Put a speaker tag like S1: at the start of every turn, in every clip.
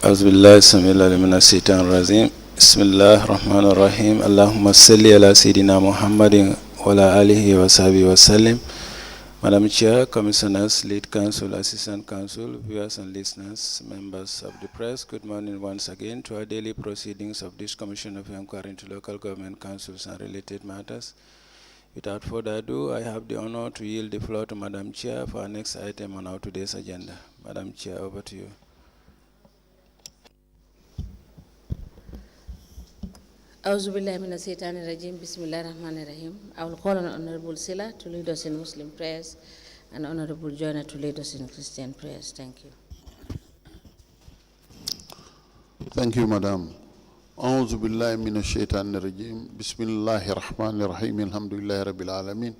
S1: أعوذ بالله السميع العليم من الشيطان الرجيم بسم الله الرحمن الرحيم اللهم صل على سيدنا محمد وعلى آله وصحبه وسلم. Madam Chair, Commissioners, Lead Counsel, Assistant Counsel, viewers and listeners, members of the press, good morning once again to our daily proceedings of this Commission of Inquiry into Local Government Councils and related matters. Without further ado, I have the honor to yield the floor to Madam Chair for our next item on our today's agenda. Madam Chair, over to you.
S2: Auzubillahiminash-shaytanir-rajim. Bismillahir-rahmanir-rahim. I will call on Honorable Sila to lead us in Muslim prayers and Honorable Joyner to lead us in Christian prayers. Thank you.
S3: Thank you, Madam. Auzubillahiminash-shaytanir-rajim. Bismillahir-rahmanir-rahim. Alhamdulillahi Rabbil Alameen.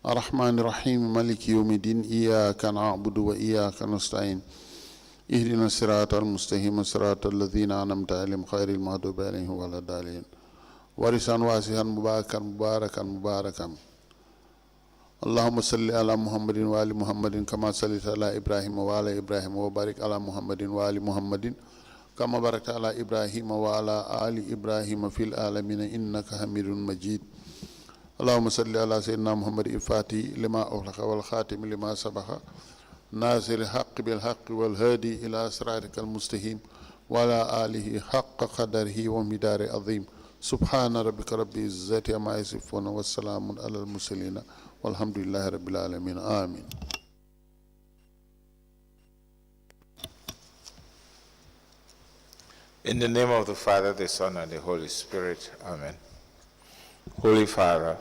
S3: Ar-Rahmanir-Rahim. Maliki Yawmiddin. Iyyaka na'budu wa iyyaka nasta'in. اهدنا الصراط المستقيم صراط الذين أنعمت عليهم غير المغضوب عليهم ولا الضالين ورثا واسعا مباركا اللهم صل على محمد وآل محمد كما صليت على إبراهيم وعلى إبراهيم وبارك على محمد وآل محمد كما باركت على إبراهيم وعلى آل إبراهيم في العالمين إنك حميد مجيد اللهم صل على سيدنا محمد الفاتح لما أغلق والخاتم لما سبق ناصر الحق بالحق والهادي إلى صراطك المستقيم وعلى آله حق قدره ومقداره عظيم سبحان ربك رب العزة عما يصفون والسلام على المرسلين والحمد لله رب العالمين آمين.
S4: In the name of the Father, the Son, and the Holy Spirit. Amen. Holy Father,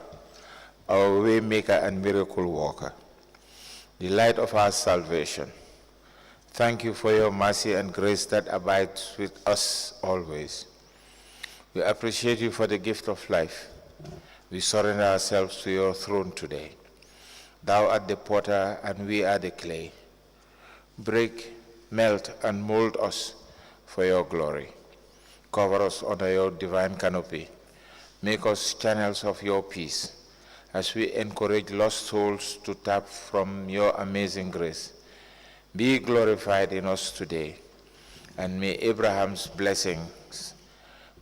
S4: our way maker and miracle worker, the light of our salvation, thank you for your mercy and grace that abides with us always. We appreciate you for the gift of life. We surrender ourselves to your throne today. Thou art the potter and we are the clay. Break, melt, and mold us for your glory. Cover us under your divine canopy. Make us channels of your peace as we encourage lost souls to tap from your amazing grace. Be glorified in us today, and may Abraham's blessings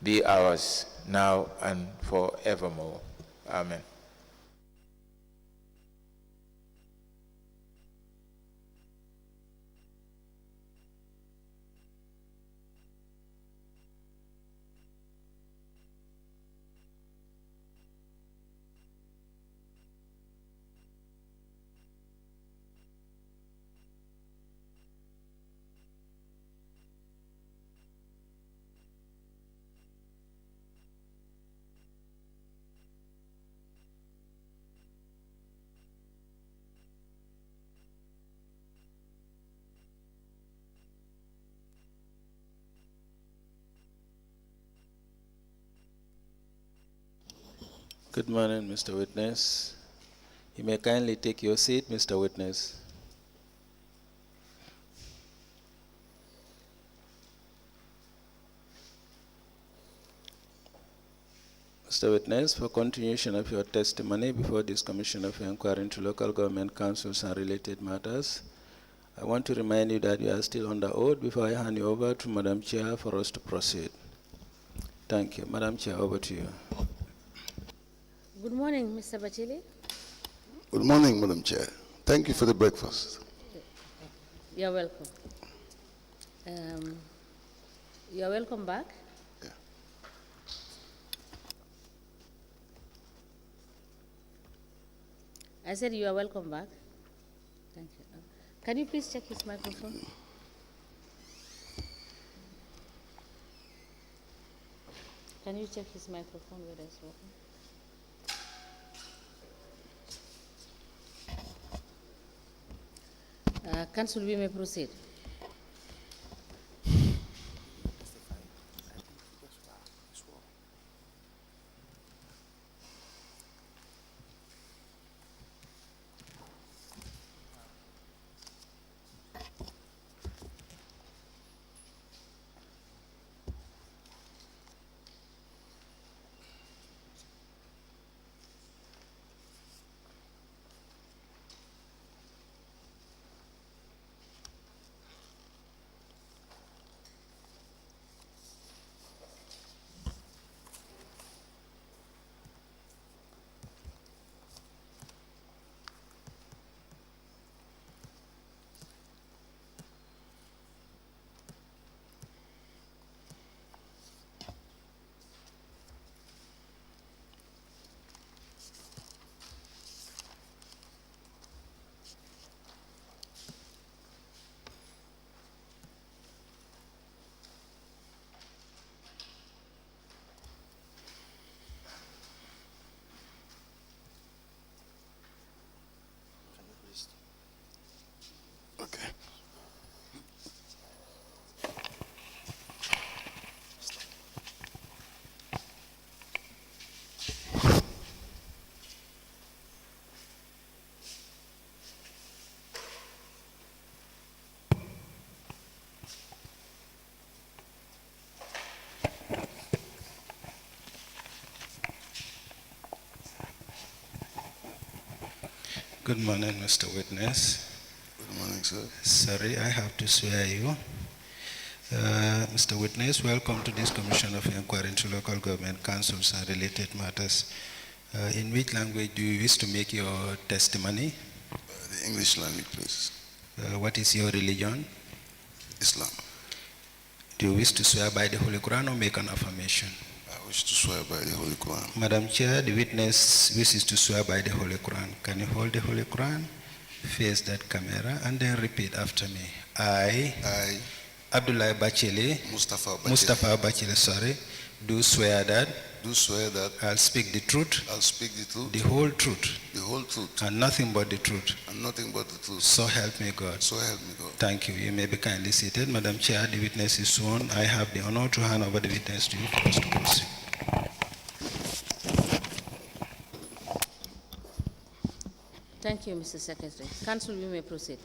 S4: be ours now and forevermore. Amen.
S1: Good morning, Mr. Witness. You may kindly take your seat, Mr. Witness. Mr. Witness, for continuation of your testimony before this Commission of Inquiry into Local Government Councils and related matters, I want to remind you that you are still under oath before I hand you over to Madam Chair for us to proceed. Thank you. Madam Chair, over to you.
S2: Good morning, Mr. Batchilly.
S3: Good morning, Madam Chair. Thank you for the breakfast.
S2: You're welcome. You're welcome back.
S3: Yeah.
S2: I said you are welcome back. Thank you. Can you please check his microphone? Can you check his microphone whether it's working? Council, we may proceed.
S1: Good morning, Mr. Witness.
S5: Good morning, sir.
S1: Sorry, I have to swear you. Mr. Witness, welcome to this Commission of Inquiry into Local Government Councils and related matters. In which language do you wish to make your testimony?
S5: The English language, please.
S1: What is your religion?
S5: Islam.
S1: Do you wish to swear by the Holy Quran or make an affirmation?
S5: I wish to swear by the Holy Quran.
S1: Madam Chair, the witness wishes to swear by the Holy Quran. Can you hold the Holy Quran, face that camera, and then repeat after me? I, Abdullah Batchilly, Mustapha Batchilly, sorry, do swear that I'll speak the truth, the whole truth, and nothing but the truth. So help me God. Thank you. You may be kindly seated. Madam Chair, the witness is sworn. I have the honor to hand over the witness to you for us to proceed.
S2: Thank you, Mr. Secretary. Council, you may proceed.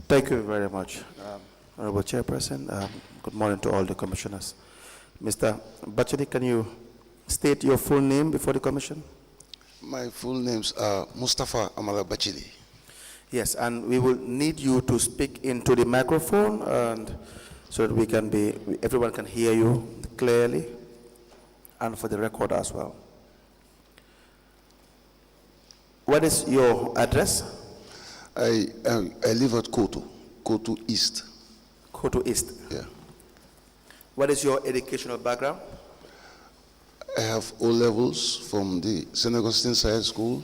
S6: Thank you very much, Honorable Chairperson. Good morning to all the commissioners. Mr. Batchilly, can you state your full name before the commission?
S5: My full names are Mustapha Batchilly.
S6: Yes, and we will need you to speak into the microphone, and so that everyone can hear you clearly, and for the record as well. What is your address?
S5: I live at Koto East.
S6: Koto East.
S5: Yeah.
S6: What is your educational background?
S5: I have O levels from the St. Augustine High School,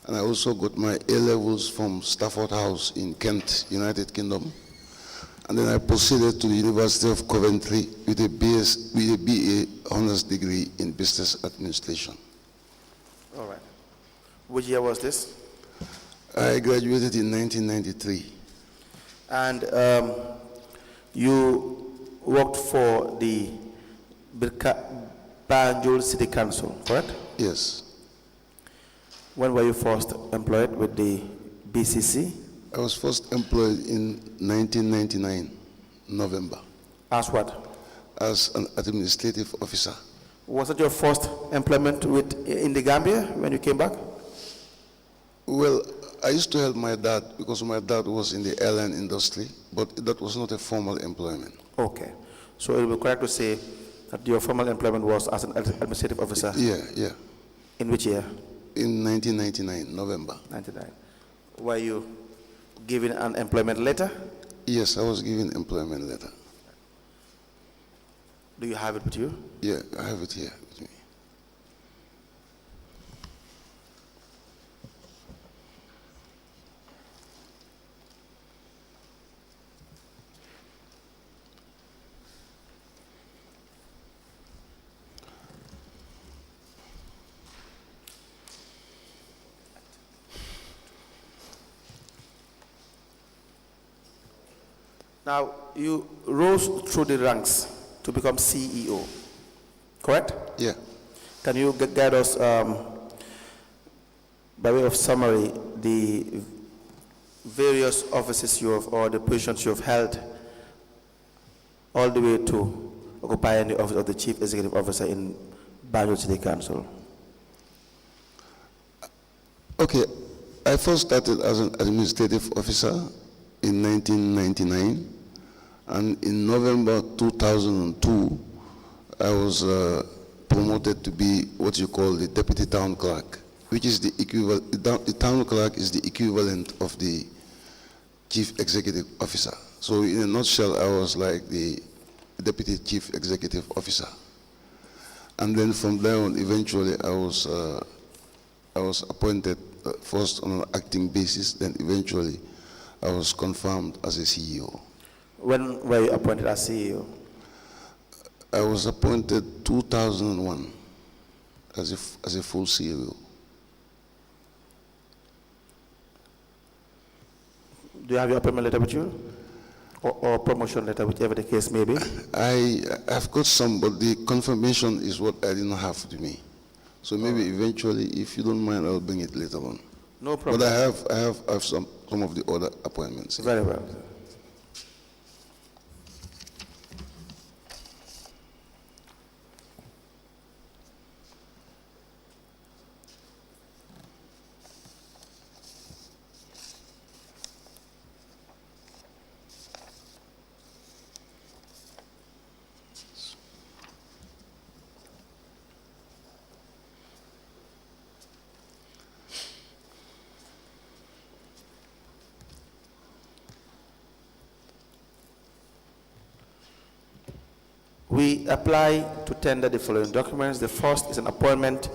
S5: and I also got my A levels from Stafford House in Kent, United Kingdom. And then I proceeded to the University of Coventry with a BA honors degree in business administration.
S6: All right. Which year was this?
S5: I graduated in 1993.
S6: And you worked for the Banjul City Council, correct?
S5: Yes.
S6: When were you first employed with the BCC?
S5: I was first employed in 1999, November.
S6: As what?
S5: As an administrative officer.
S6: Was it your first employment in the Gambia when you came back?
S5: Well, I used to help my dad because my dad was in the airline industry, but that was not a formal employment.
S6: Okay. So it would be correct to say that your formal employment was as an administrative officer?
S5: Yeah.
S6: In which year?
S5: In 1999, November.
S6: 99. Were you given an employment letter?
S5: Yes, I was given employment letter.
S6: Do you have it with you?
S5: Yeah, I have it here with me.
S6: Now, you rose through the ranks to become CEO, correct?
S5: Yeah.
S6: Can you guide us, by way of summary, the various offices you have, or the positions you have held, all the way to occupying the office of the Chief Executive Officer in Banjul City Council?
S5: Okay, I first started as an administrative officer in 1999, and in November 2002, I was promoted to be what you call the deputy town clerk, which is the equivalent. The town clerk is the equivalent of the chief executive officer. So in a nutshell, I was like the deputy chief executive officer. And then from there on, eventually, I was appointed first on an acting basis, then eventually I was confirmed as a CEO.
S6: When were you appointed as CEO?
S5: I was appointed 2001 as a full CEO.
S6: Do you have your appointment letter with you? Or promotion letter, whichever the case may be?
S5: I've got some, but the confirmation is what I didn't have with me. So maybe eventually, if you don't mind, I'll bring it later on.
S6: No problem.
S5: But I have some of the other appointments.
S6: Very well. we apply to tender the following documents. The first is an appointment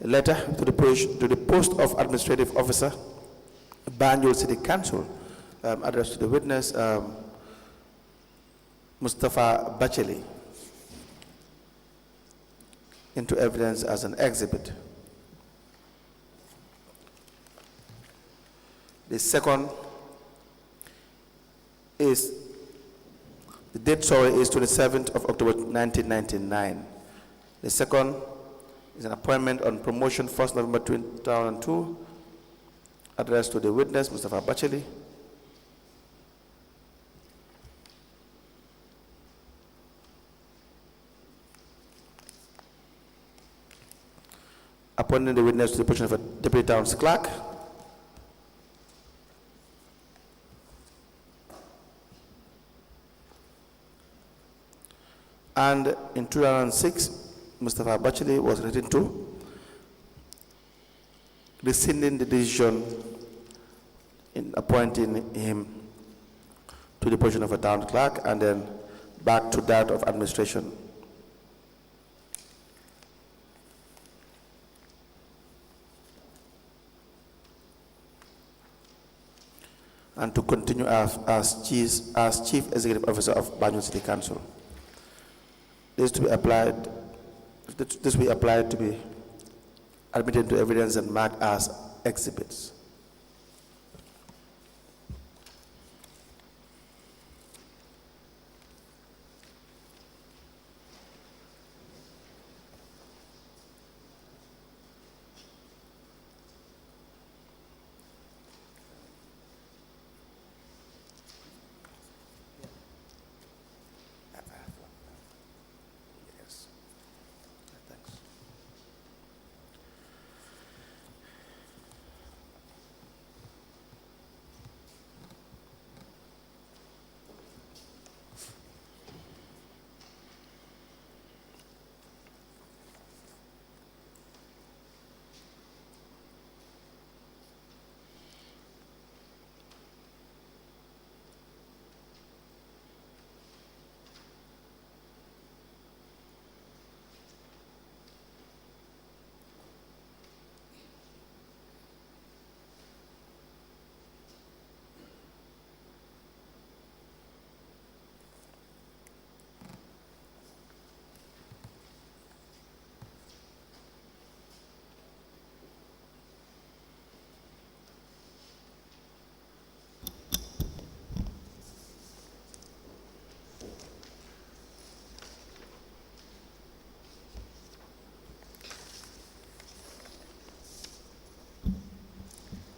S6: letter to the post of Administrative Officer, Banjul City Council, addressed to the witness, Mustapha Batchilly, into evidence as an exhibit. The second is, the date, sorry, is 27th of October 1999. The second is an appointment on promotion 1st November 2002, addressed to the witness, Mustapha Batchilly. Appointing the witness to the position of a deputy town's clerk. And in 2006, Mustapha Batchilly was written to, rescinding the decision in appointing him to the position of a town clerk and then back to that of administration. And to continue as Chief Executive Officer of Banjul City Council. This will be applied to be admitted to evidence and marked as exhibits.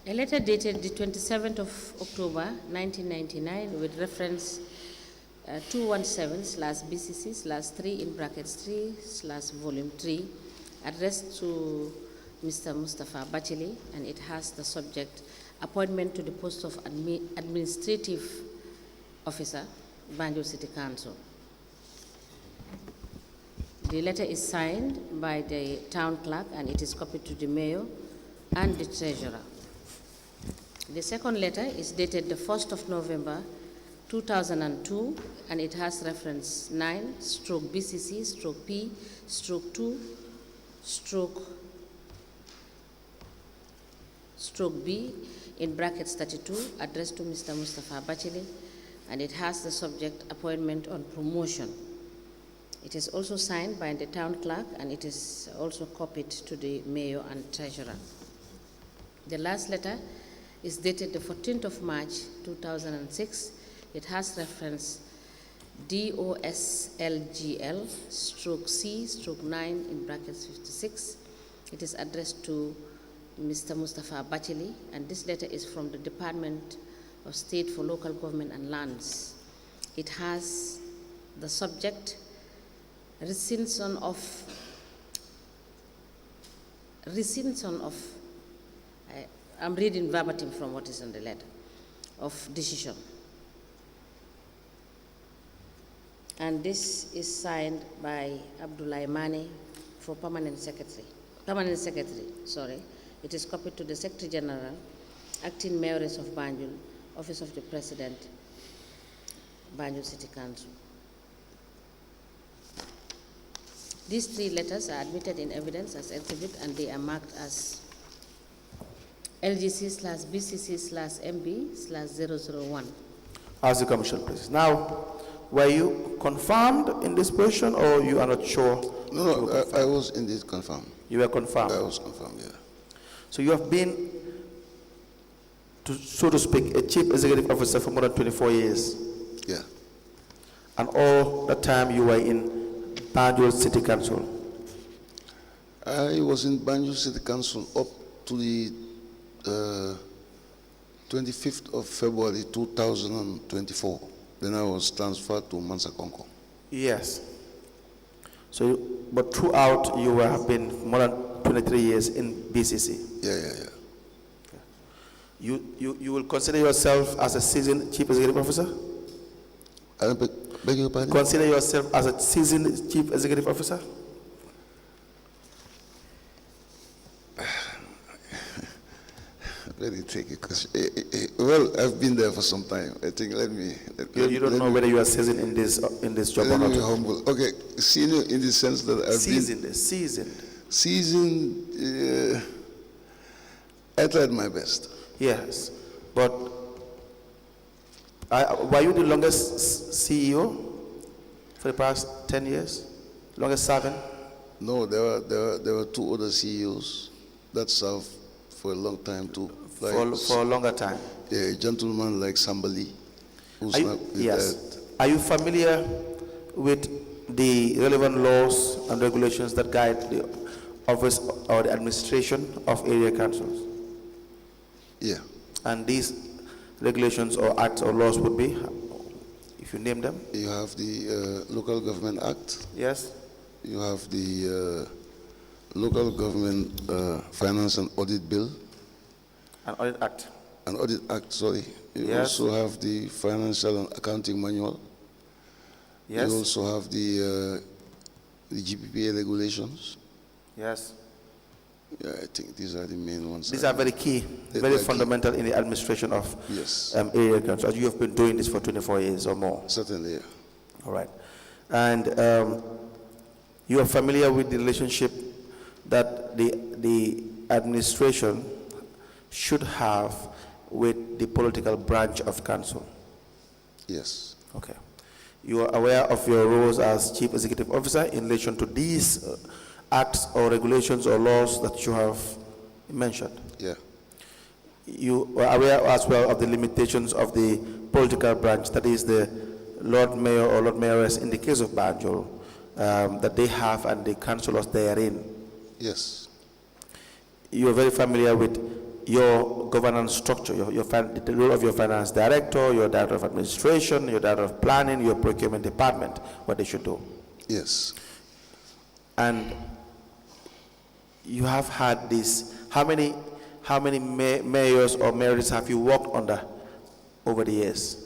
S2: A letter dated the 27th of October 1999 with reference 217/BCC/3 in brackets 3/volume 3 addressed to Mr. Mustapha Batchilly, and it has the subject appointment to the post of Administrative Officer, Banjul City Council. The letter is signed by the town clerk and it is copied to the mayor and the treasurer. The second letter is dated the 1st of November 2002 and it has reference 9/BCC/P/2/B in brackets 32 addressed to Mr. Mustapha Batchilly, and it has the subject appointment on promotion. It is also signed by the town clerk and it is also copied to the mayor and treasurer. The last letter is dated the 14th of March 2006. It has reference DOSLGL/C/9 in brackets 56. It is addressed to Mr. Mustapha Batchilly, and this letter is from the Department of State for Local Government and Lands. It has the subject rescission of I'm reading verbatim from what is in the letter of decision. And this is signed by Abdullah Mane for permanent secretary. It is copied to the Secretary General, Acting Mayoress of Banjul, Office of the President, Banjul City Council. These 3 letters are admitted in evidence as exhibit, and they are marked as LGC/BCC/MB/001.
S6: Ask the Commission, please. Now, were you confirmed in this position, or you are not sure?
S5: No, I was indeed confirmed.
S6: You were confirmed.
S5: I was confirmed, yeah.
S6: So you have been, so to speak, a chief executive officer for more than 24 years.
S5: Yeah.
S6: And all the time you were in Banjul City Council.
S5: I was in Banjul City Council up to the 25th of February 2024. Then I was transferred to Mansakonko.
S6: Yes. So, but throughout you have been more than 23 years in BCC.
S5: Yeah.
S6: You will consider yourself as a seasoned chief executive officer?
S5: I beg your pardon?
S6: Consider yourself as a seasoned chief executive officer?
S5: Very tricky question. Well, I've been there for some time. I think
S6: You don't know whether you are seasoned in this job or
S5: let
S6: not.
S5: me be humble. Okay, senior in the sense that I've
S6: Seasoned.
S5: been
S6: Seasoned.
S5: I tried my best.
S6: Yes, but were you the longest CEO for the past 10 years? Longest serving?
S5: No, there were 2 other CEOs that served for a long time too. Like
S6: For a longer time.
S5: a gentleman like Sambali, who's not
S6: Yes.
S5: retired.
S6: Are you familiar with the relevant laws and regulations that guide the office or the administration of area councils?
S5: Yeah.
S6: And these regulations or acts or laws would be, if you name them?
S5: You have the Local Government Act.
S6: Yes.
S5: You have the Local Government Finance and Audit Bill.
S6: An audit act.
S5: An Audit Act, sorry. You
S6: Yes.
S5: also have the Financial and Accounting Manual.
S6: Yes.
S5: You also have the GPPA regulations.
S6: Yes.
S5: Yeah, I think these are the main ones.
S6: These are very key,
S5: They're
S6: very
S5: key.
S6: fundamental in the administration of
S5: Yes.
S6: area councils. You have been doing this for 24 years or more.
S5: Certainly, yeah.
S6: All right. And you are familiar with the relationship that the administration should have with the political branch of council?
S5: Yes.
S6: Okay. You are aware of your roles as chief executive officer in relation to these acts or regulations or laws that you have mentioned?
S5: Yeah.
S6: You are aware as well of the limitations of the political branch, that is the Lord Mayor or Lord Mayoress in the case of Banjul, that they have and the councillors therein.
S5: Yes.
S6: You are very familiar with your governance structure, the role of your finance director, your director of administration, your director of planning, your procurement department, what they should do.
S5: Yes.
S6: And you have had this, how many mayors or mayors have you worked under over the years?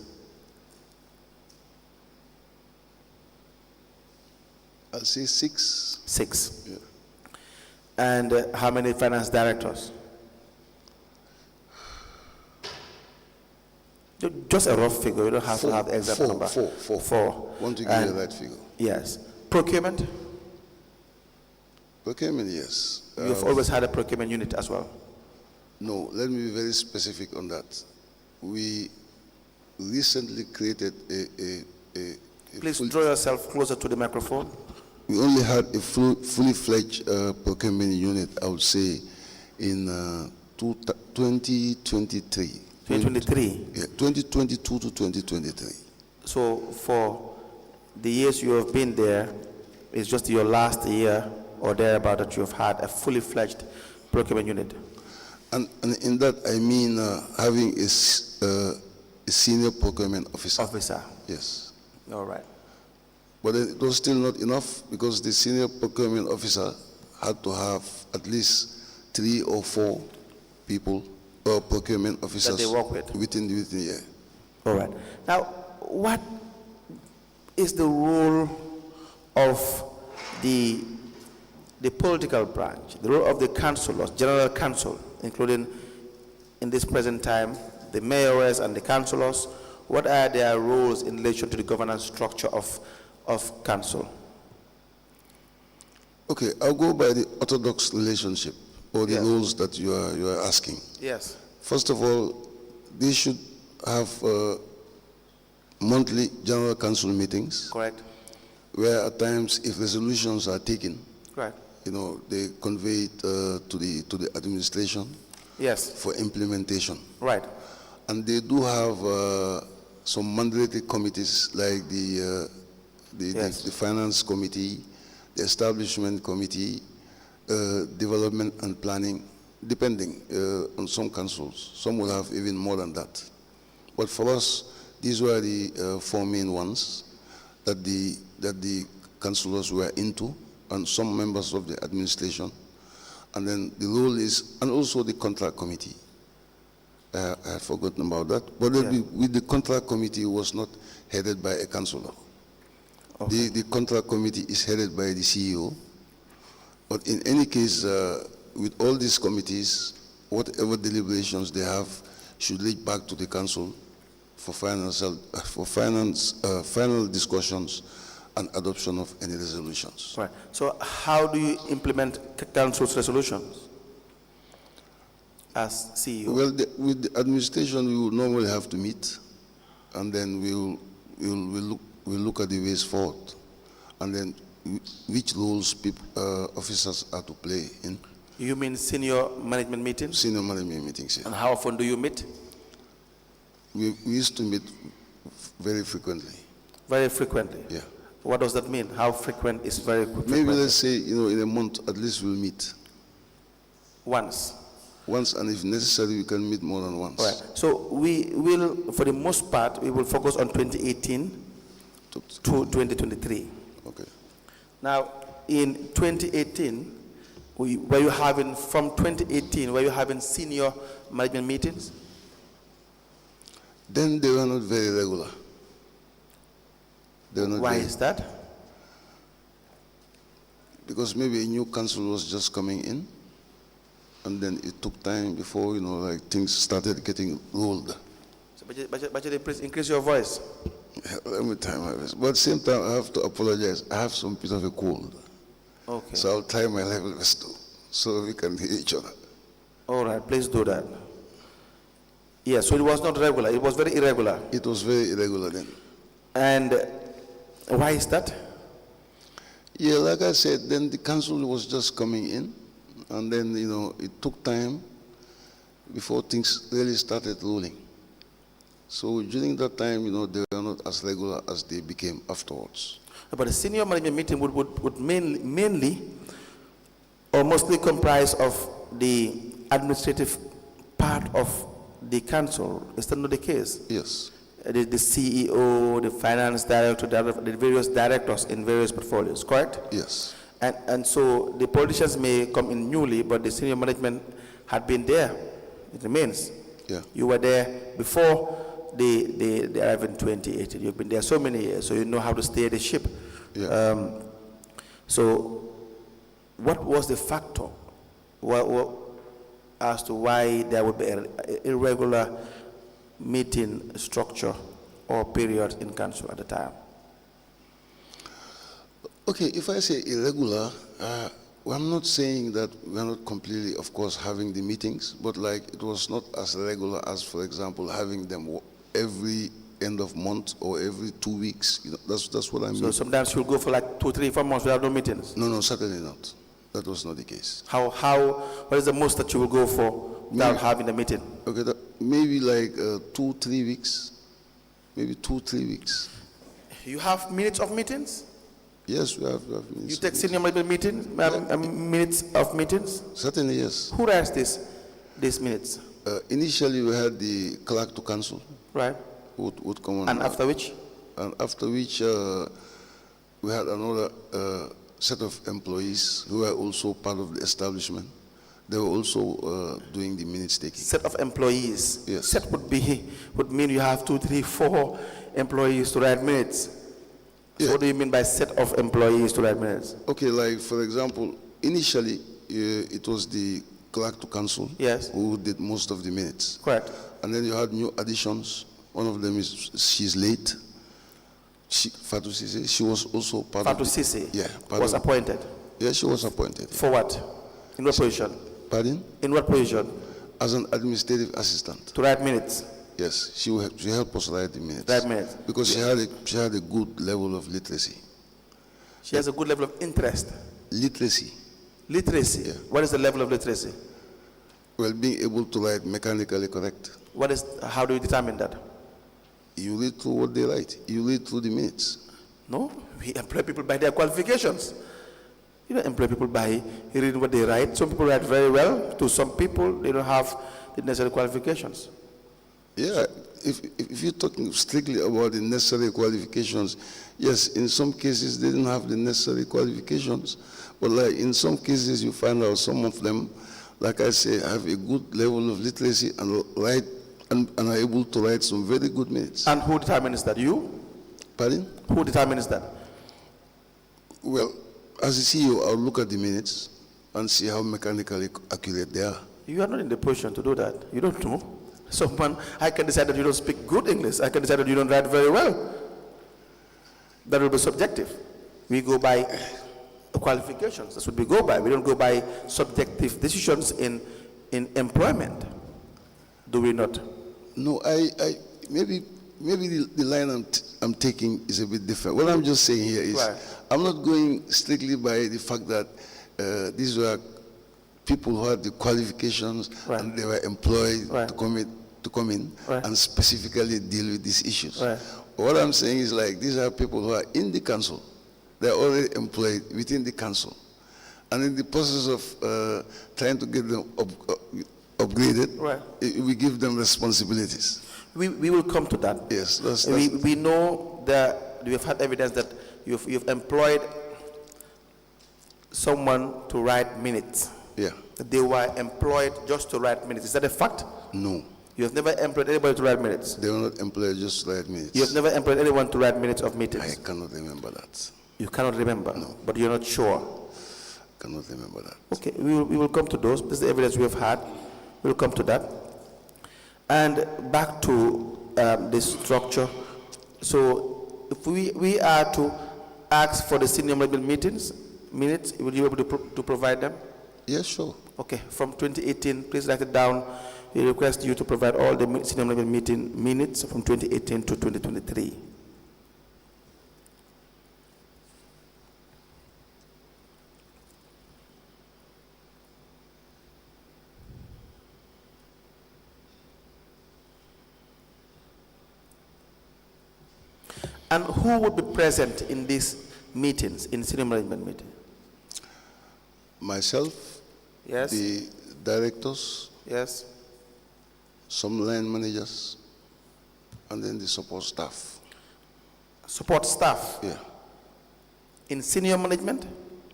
S5: I'll say 6.
S6: 6.
S5: Yeah.
S6: And how many finance directors? Just a rough figure, you don't have to have the exact number. 4.
S5: Want to give you that figure?
S6: Yes. Procurement?
S5: Procurement, yes.
S6: You've always had a procurement unit as well.
S5: No, let me be very specific on that. We recently created
S6: Please draw yourself closer to the microphone.
S5: we only had a fully fledged procurement unit, I would say, in 2023.
S6: 2023.
S5: Yeah, 2022 to 2023.
S6: So for the years you have been there, it's just your last year or thereabout that you have had a fully fledged procurement unit.
S5: And in that, I mean having a senior procurement officer.
S6: Officer.
S5: Yes.
S6: All right.
S5: But it was still not enough because the senior procurement officer had to have at least 3 or 4 people or procurement officers
S6: that they work with.
S5: within the year.
S6: All right. Now, what is the role of the political branch, the role of the councillors, general council, including in this present time, the mayors and the councillors? What are their roles in relation to the governance structure of council?
S5: Okay, I'll go by the orthodox relationship or the
S6: Yes.
S5: rules that you are asking.
S6: Yes.
S5: First of all, they should have monthly general council meetings
S6: Correct.
S5: where at times if resolutions are taken,
S6: Correct.
S5: they convey it to the administration
S6: Yes.
S5: for implementation.
S6: Right.
S5: And they do have some mandatory committees like
S6: Yes.
S5: the finance committee, the establishment committee, development and planning, depending on some councils. Some will have even more than that. But for us, these were the four main ones that the councillors were into, and some members of the administration. And then the role is, and also the contract committee. I had forgotten about that. But with the contract committee, it was not headed by a councillor.
S6: Okay.
S5: The contract committee is headed by the CEO. But in any case, with all these committees, whatever deliberations they have should lead back to the council for final discussions and adoption of any resolutions.
S6: Right. So how do you implement council's resolutions as CEO?
S5: Well, with the administration, we will normally have to meet, and then we'll look at the ways forward, and then which roles officers are to play in.
S6: You mean senior management meetings?
S5: Senior management meetings, yeah.
S6: And how often do you meet?
S5: We used to meet very frequently.
S6: Very frequently.
S5: Yeah.
S6: What does that mean? How frequent is very frequent?
S5: Maybe let's say, in a month at least we'll meet.
S6: Once.
S5: Once, and if necessary, we can meet more than once.
S6: Right. So we will, for the most part, we will focus on 2018 to 2023.
S5: Okay.
S6: Now, in 2018, were you having, from 2018, were you having senior management meetings?
S5: Then they were not very regular. They were not
S6: Why
S5: very-
S6: is that?
S5: Because maybe a new council was just coming in, and then it took time before, things started getting rolled.
S6: So, Batchilly, please increase your voice.
S5: Let me try my best. But at the same time, I have to apologize. I have some bit of a cold.
S6: Okay.
S5: So I'll try my level best too, so we can hear each other.
S6: All right, please do that. Yes, so it was not regular. It was very irregular.
S5: It was very irregular then.
S6: And why is that?
S5: Yeah, like I said, then the council was just coming in, and then, it took time before things really started rolling. So during that time, they were not as regular as they became afterwards.
S6: But the senior management meeting would mainly or mostly comprise of the administrative part of the council. Is that not the case?
S5: Yes.
S6: The CEO, the finance director, the various directors in various portfolios, correct?
S5: Yes.
S6: And so the politicians may come in newly, but the senior management had been there. It remains.
S5: Yeah.
S6: You were there before they arrived in 2018. You've been there so many years, so you know how to steer the ship.
S5: Yeah.
S6: So what was the factor as to why there would be an irregular meeting structure or period in council at the time?
S5: Okay, if I say irregular, I'm not saying that we're not completely, of course, having the meetings, but it was not as regular as, for example, having them every end of month or every 2 weeks. That's what I mean.
S6: So sometimes you'll go for like 2, 3, 4 months without no meetings?
S5: No, certainly not. That was not the case.
S6: What is the most that you will go for without having a meeting?
S5: Okay, maybe 2, 3 weeks. Maybe 2, 3 weeks.
S6: You have minutes of meetings?
S5: Yes, we have minutes.
S6: You take senior management meetings, minutes of meetings?
S5: Certainly, yes.
S6: Who writes these minutes?
S5: Initially, we had the clerk to council.
S6: Right.
S5: Would come on.
S6: And after which?
S5: And after which, we had another set of employees who were also part of the establishment. They were also doing the minutes taking.
S6: Set of employees.
S5: Yes.
S6: Set would mean you have 2, 3, 4 employees to write minutes. So
S5: Yeah.
S6: what do you mean by set of employees to write minutes?
S5: Okay, for example, initially it was the clerk to council.
S6: Yes.
S5: Who did most of the minutes.
S6: Correct.
S5: And then you had new additions. One of them is she's late. Fatou Cissé. She was also part
S6: Fatou
S5: of.
S6: Cissé
S5: Yeah.
S6: was appointed.
S5: Yes, she was appointed.
S6: For what? In what position?
S5: Pardon?
S6: In what position?
S5: As an administrative assistant.
S6: To write minutes?
S5: Yes, she helped us write the minutes.
S6: Write minutes.
S5: Because she had a good level of literacy.
S6: She has a good level of interest.
S5: Literacy.
S6: Literacy?
S5: Yeah.
S6: What is the level of literacy?
S5: Well, being able to write mechanically correct.
S6: How do you determine that?
S5: You read through what they write. You read through the minutes.
S6: No, we employ people by their qualifications. You don't employ people by reading what they write. Some people write very well. To some people, they don't have the necessary qualifications.
S5: Yeah, if you're talking strictly about the necessary qualifications, yes, in some cases they didn't have the necessary qualifications. But like in some cases you find out some of them, like I say, have a good level of literacy and are able to write some very good minutes.
S6: And who determines that? You?
S5: Pardon?
S6: Who determines that?
S5: Well, as a CEO, I'll look at the minutes and see how mechanically accurate they are.
S6: You are not in the position to do that. You don't know. Someone, I can decide that you don't speak good English. I can decide that you don't write very well. That will be subjective. We go by qualifications. That's what we go by. We don't go by subjective decisions in employment. Do we not?
S5: No, maybe the line I'm taking is a bit different. What I'm just saying here is,
S6: right.
S5: I'm not going strictly by the fact that these were people who had the qualifications,
S6: right.
S5: and they were employed
S6: right.
S5: to come in
S6: right.
S5: and specifically deal with these issues.
S6: Right.
S5: What I'm saying is, like, these are people who are in the council. They're already employed within the council. And in the process of trying to get them upgraded,
S6: right.
S5: we give them responsibilities.
S6: We will come to that.
S5: Yes,
S6: we know that we have had evidence that you've employed someone to write minutes.
S5: Yeah.
S6: They were employed just to write minutes. Is that a fact?
S5: No.
S6: You have never employed anybody to write minutes?
S5: They were not employed just to write minutes.
S6: You have never employed anyone to write minutes of meetings?
S5: I cannot remember that.
S6: You cannot remember?
S5: No.
S6: But you're not sure?
S5: I cannot remember that.
S6: Okay, we will come to those. This is the evidence we have had. We'll come to that. And back to this structure. So if we are to ask for the senior management minutes, will you be able to provide them?
S5: Yes, sure.
S6: Okay, from 2018, please write it down. We request you to provide all the senior management meeting minutes from 2018 to 2023. And who would be present in these meetings, in senior management meeting?
S5: Myself,
S6: Yes.
S5: the directors,
S6: Yes.
S5: some line managers, and then the support staff.
S6: Support staff
S5: Yeah.
S6: in senior management?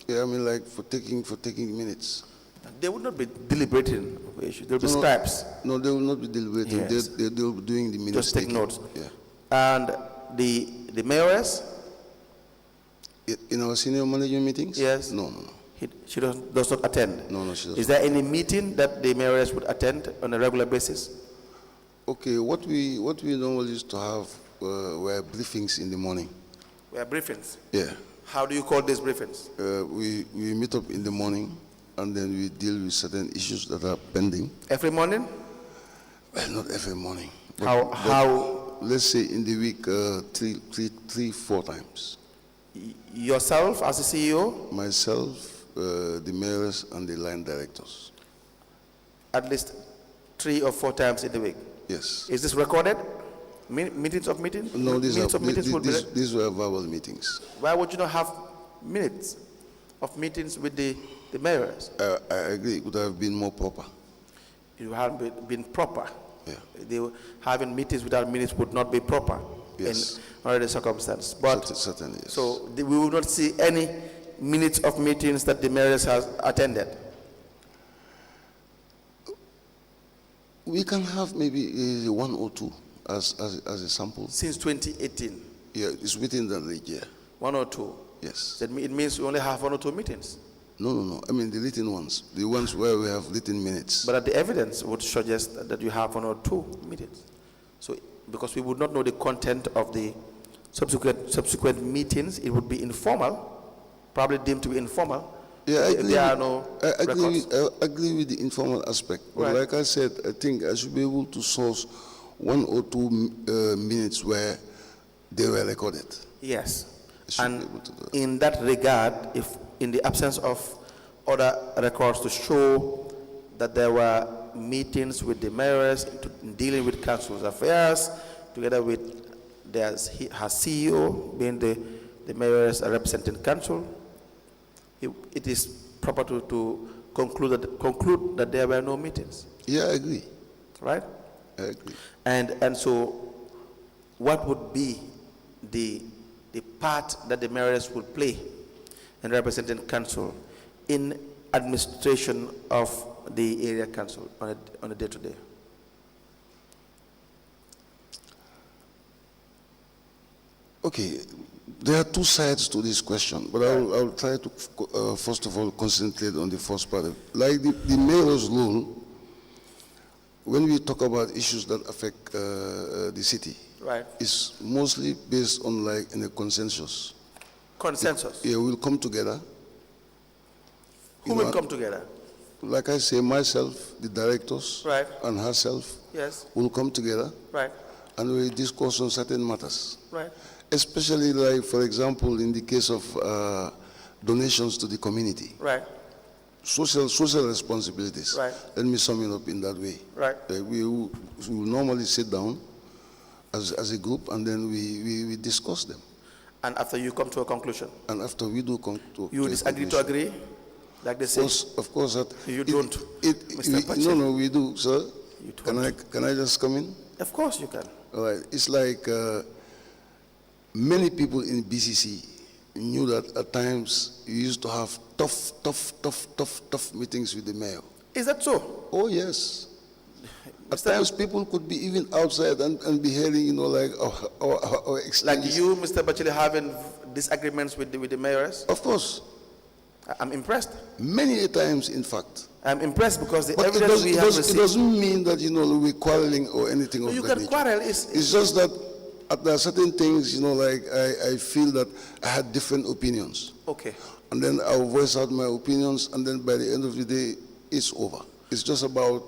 S5: Yeah, I mean, like for taking minutes.
S6: They would not be deliberating over issues. They will be
S5: No, no.
S6: scribes.
S5: No, they will not be deliberating.
S6: Yes.
S5: They will be doing the minutes.
S6: Just take
S5: taking.
S6: notes.
S5: Yeah.
S6: And the mayoress?
S5: In our senior management meetings?
S6: Yes.
S5: No.
S6: She does not attend?
S5: No, she does
S6: Is
S5: not.
S6: there any meeting that the mayoress would attend on a regular basis?
S5: Okay, what we normally used to have were briefings in the morning.
S6: Were briefings?
S5: Yeah.
S6: How do you call these briefings?
S5: We meet up in the morning, and then we deal with certain issues that are pending.
S6: Every morning?
S5: Well, not every morning.
S6: How?
S5: Let's say in the week, 4 times.
S6: Yourself as a CEO?
S5: Myself, the mayors, and the line directors.
S6: At least 3 or 4 times in the week?
S5: Yes.
S6: Is this recorded? Meetings of meetings?
S5: No, these were verbal meetings.
S6: Why would you not have minutes of meetings with the mayors?
S5: I agree. It would have been more proper.
S6: It would have been proper.
S5: Yeah.
S6: Having meetings without minutes would not be proper.
S5: Yes.
S6: In already circumstance. But
S5: certainly, yes.
S6: So we will not see any minutes of meetings that the mayors has attended.
S5: We can have maybe 1 or 2 as a sample.
S6: Since 2018?
S5: Yeah, it's within that range, yeah.
S6: 1 or 2?
S5: Yes.
S6: That it means we only have 1 or 2 meetings?
S5: No. I mean the written ones. The ones where we have written minutes.
S6: But the evidence would suggest that you have 1 or 2 meetings. So, because we would not know the content of the subsequent meetings, it would be informal, probably deemed to be informal.
S5: Yeah,
S6: There are no records.
S5: I agree with the informal aspect. But
S6: Right.
S5: like I said, I think I should be able to source 1 or 2 minutes where they were recorded.
S6: Yes.
S5: I should
S6: And
S5: be able to do that.
S6: in that regard, if in the absence of other records to show that there were meetings with the mayors in dealing with council's affairs, together with her CEO being the mayors representing council, it is proper to conclude that there were no meetings,
S5: Yeah, I agree.
S6: right?
S5: I agree.
S6: And so, what would be the part that the mayors would play in representing council in administration of the area council on a day-to-day?
S5: Okay, there are 2 sides to this question, but I'll try to first of all concentrate on the first part. Like the mayor's role, when we talk about issues that affect the city,
S6: Right.
S5: it's mostly based on like in a consensus.
S6: Consensus.
S5: Yeah, we'll come together.
S6: Who will come together?
S5: Like I say, myself, the directors,
S6: Right.
S5: and herself
S6: Yes.
S5: will come together
S6: Right.
S5: and we'll discuss on certain matters.
S6: Right.
S5: Especially like, for example, in the case of donations to the community.
S6: Right.
S5: Social responsibilities.
S6: Right.
S5: Let me sum it up in that way.
S6: Right.
S5: We will normally sit down as a group and then we discuss them.
S6: And after you come to a conclusion,
S5: And after we do come to
S6: you
S5: a
S6: disagree to
S5: conclusion.
S6: agree, like they say.
S5: Of course that
S6: You don't, Mr. Batchilly.
S5: no, we do, sir.
S6: You
S5: Can I just come in?
S6: Of course you can.
S5: All right. It's like many people in BCC knew that at times you used to have tough meetings with the mayor.
S6: Is that so?
S5: Oh yes. At
S6: Mr.
S5: times people could be even outside and be hearing, you know, like
S6: Like
S5: exchanges.
S6: you, Mr. Batchilly, having disagreements with the mayors?
S5: Of course,
S6: I'm impressed.
S5: many a times, in fact.
S6: I'm impressed because the
S5: But
S6: evidence we have
S5: it
S6: received.
S5: doesn't mean that, you know, we're quarreling or anything of
S6: You
S5: that
S6: can
S5: nature.
S6: quarrel.
S5: It's just that there are certain things, you know, like I feel that I had different opinions.
S6: Okay.
S5: And then I'll voice out my opinions, and then by the end of the day, it's over. It's just about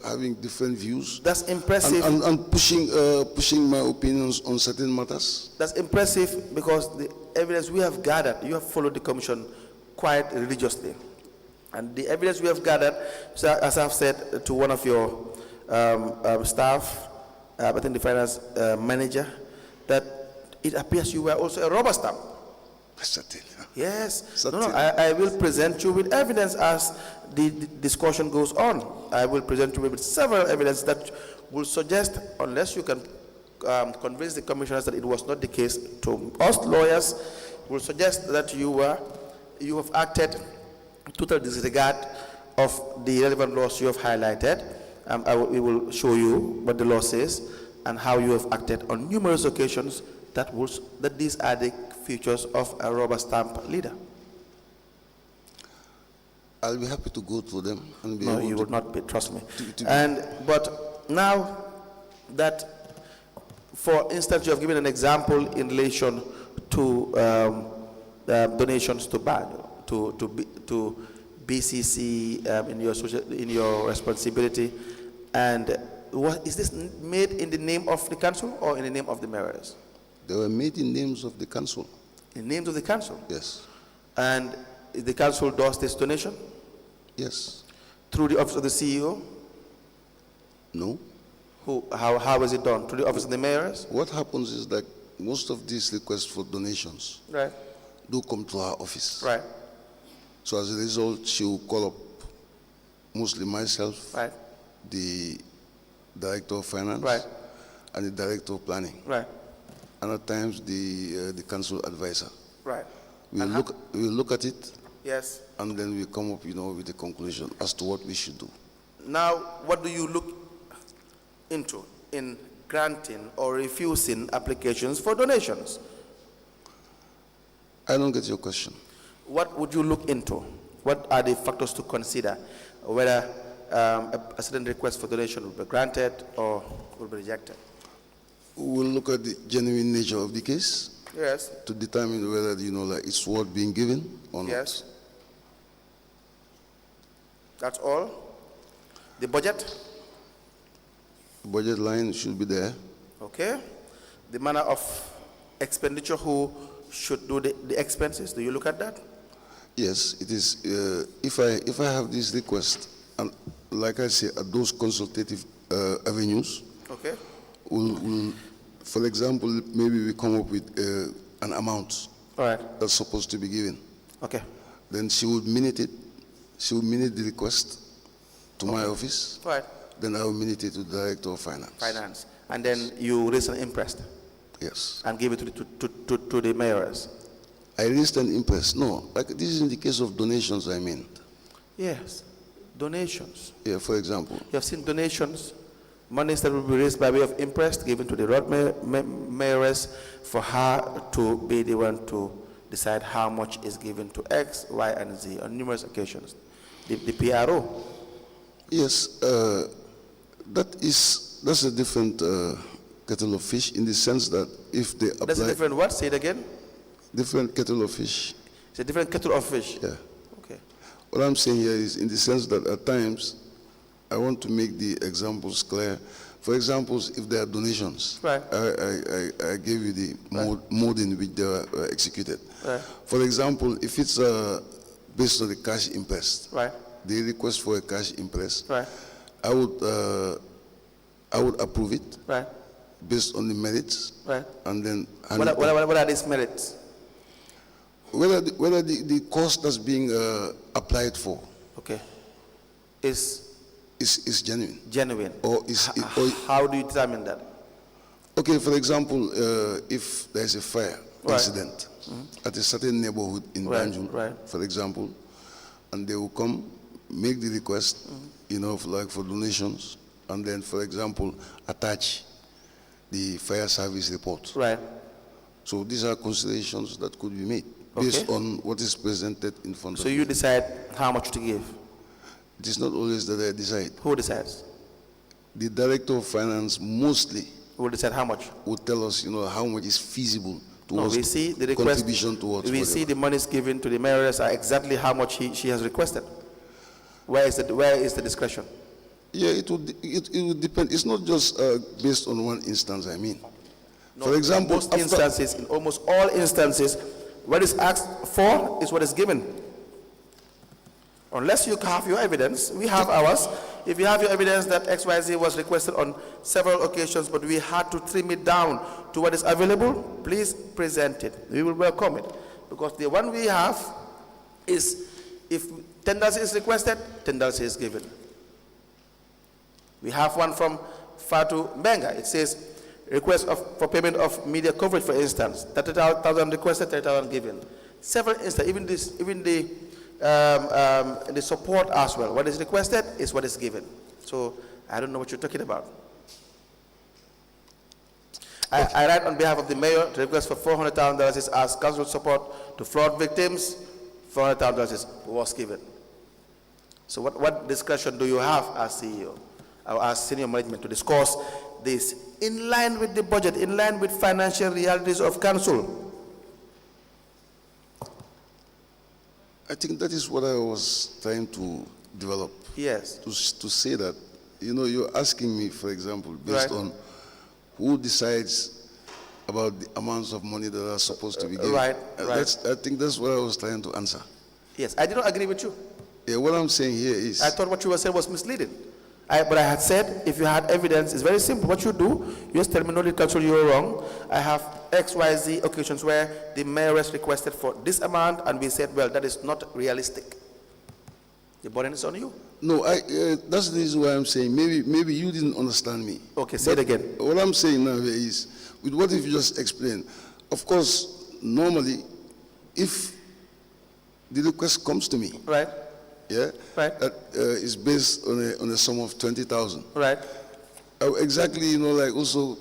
S5: having different views
S6: That's impressive.
S5: and pushing my opinions on certain matters.
S6: That's impressive because the evidence we have gathered, you have followed the commission quite religiously. And the evidence we have gathered, so as I've said to one of your staff, I think the finance manager, that it appears you were also a rubber stamp.
S5: Certain.
S6: Yes.
S5: Certain.
S6: I will present you with evidence as the discussion goes on. I will present you with several evidence that will suggest, unless you can convince the commissioners that it was not the case, to us lawyers, will suggest that you have acted total disregard of the relevant laws you have highlighted. We will show you what the law says and how you have acted on numerous occasions that these are the features of a rubber stamp leader.
S5: I'll be happy to go through them and be
S6: No,
S5: able
S6: you
S5: to.
S6: would not be, trust me. But now that, for instance, you have given an example in relation to donations to BCC in your responsibility, and is this made in the name of the council or in the name of the mayors?
S5: They were made in names of the council.
S6: In names of the council.
S5: Yes.
S6: And the council does this donation
S5: Yes.
S6: through the office of the CEO.
S5: No.
S6: How is it done? Through the office of the mayors?
S5: What happens is that most of these requests for donations
S6: Right.
S5: do come to our office.
S6: Right.
S5: So as a result, she will call up mostly myself,
S6: Right.
S5: the director of finance,
S6: Right.
S5: and the director of planning,
S6: Right.
S5: and at times the council advisor.
S6: Right.
S5: We'll
S6: And
S5: look at it,
S6: Yes.
S5: and then we come up, you know, with a conclusion as to what we should do.
S6: Now, what do you look into in granting or refusing applications for donations?
S5: I don't get your question.
S6: What would you look into? What are the factors to consider whether a certain request for donation will be granted or will be rejected?
S5: We'll look at the genuine nature of the case
S6: Yes.
S5: to determine whether, you know, like it's worth being given or not.
S6: Yes. That's all. The budget?
S5: Budget line should be there.
S6: Okay. The manner of expenditure, who should do the expenses, do you look at that?
S5: Yes, it is. If I have this request, and like I say, at those consultative avenues,
S6: Okay.
S5: we'll, for example, maybe we come up with an amount
S6: All right.
S5: that's supposed to be given.
S6: Okay.
S5: Then she would minute it. She would minute the request to my office.
S6: All right.
S5: Then I will minute it to the Director of Finance.
S6: Finance. And then you raise an imprest
S5: Yes.
S6: and give it to the mayors.
S5: I raised an imprest. No, like this is in the case of donations, I mean.
S6: Yes. Donations.
S5: Yeah, for example.
S6: You have seen donations, monies that will be raised by way of imprest given to the road mayoress for her to be the one to decide how much is given to X, Y, and Z on numerous occasions. The PRO.
S5: Yes, that's a different kettle of fish in the sense that if they apply...
S6: That's a different what? Say it again.
S5: Different kettle of fish.
S6: It's a different kettle of fish.
S5: Yeah.
S6: Okay.
S5: What I'm saying here is in the sense that at times, I want to make the examples clear. For example, if there are donations,
S6: Right.
S5: I gave you the mode in which they were executed.
S6: Right.
S5: For example, if it's based on the cash imprest,
S6: Right.
S5: the request for a cash imprest,
S6: Right.
S5: I would approve it
S6: Right.
S5: based on the merits,
S6: Right.
S5: and then
S6: What are these merits?
S5: whether the cost that's being applied for
S6: Okay. Is
S5: genuine,
S6: genuine.
S5: or
S6: How do you determine that?
S5: okay. For example, if there's a fire
S6: Right.
S5: incident at a certain neighborhood in
S6: Right,
S5: Banjul,
S6: right.
S5: for example, and they will come make the request, for donations, and then, for example, attach the fire service report.
S6: Right.
S5: So these are considerations that could be made based on what is presented in front of
S6: So you decide how much to give.
S5: It is not always that I decide.
S6: Who decides?
S5: The Director of Finance mostly
S6: Who will decide how much?
S5: would tell us, how much is feasible
S6: No,
S5: towards
S6: we see the request.
S5: contribution towards
S6: We see
S5: whatever.
S6: the monies given to the mayoress are exactly how much she has requested. Where is the discretion?
S5: Yeah, it would depend. It's not just based on one instance, I mean.
S6: No,
S5: For example,
S6: in almost all instances, what is asked for is what is given. Unless you have your evidence, we have ours. If you have your evidence that XYZ was requested on several occasions, but we had to trim it down to what is available, please present it. We will welcome it. Because the one we have is, if $10 is requested, $10 is given. We have one from Fatu Benga. It says, request for payment of media coverage, for instance, 30,000 requested, 30,000 given. Several instances, even the support as well. What is requested is what is given. So I don't know what you're talking about. I write on behalf of the mayor to request for $400,000 as council support to flood victims. $400,000 was given. So what discussion do you have as CEO? As senior management to discuss this in line with the budget, in line with financial realities of council?
S5: I think that is what I was trying to develop.
S6: Yes.
S5: To say that, you're asking me, for example, based
S6: Right.
S5: on who decides about the amounts of money that are supposed to be given.
S6: Right,
S5: I think that's what I was trying to answer.
S6: Yes, I did not agree with you.
S5: Yeah, what I'm saying here is...
S6: I thought what you were saying was misleading. But I had said, if you had evidence, it's very simple. What you do, you just tell me, no, the council, you're wrong. I have XYZ occasions where the mayoress requested for this amount, and we said, well, that is not realistic. The burden is on you.
S5: No, that's the reason why I'm saying maybe you didn't understand me.
S6: Okay, say it again.
S5: What I'm saying now is, with what you've just explained, of course, normally, if the request comes to me,
S6: Right,
S5: yeah,
S6: right,
S5: that is based on a sum of 20,000.
S6: right.
S5: I will exactly, also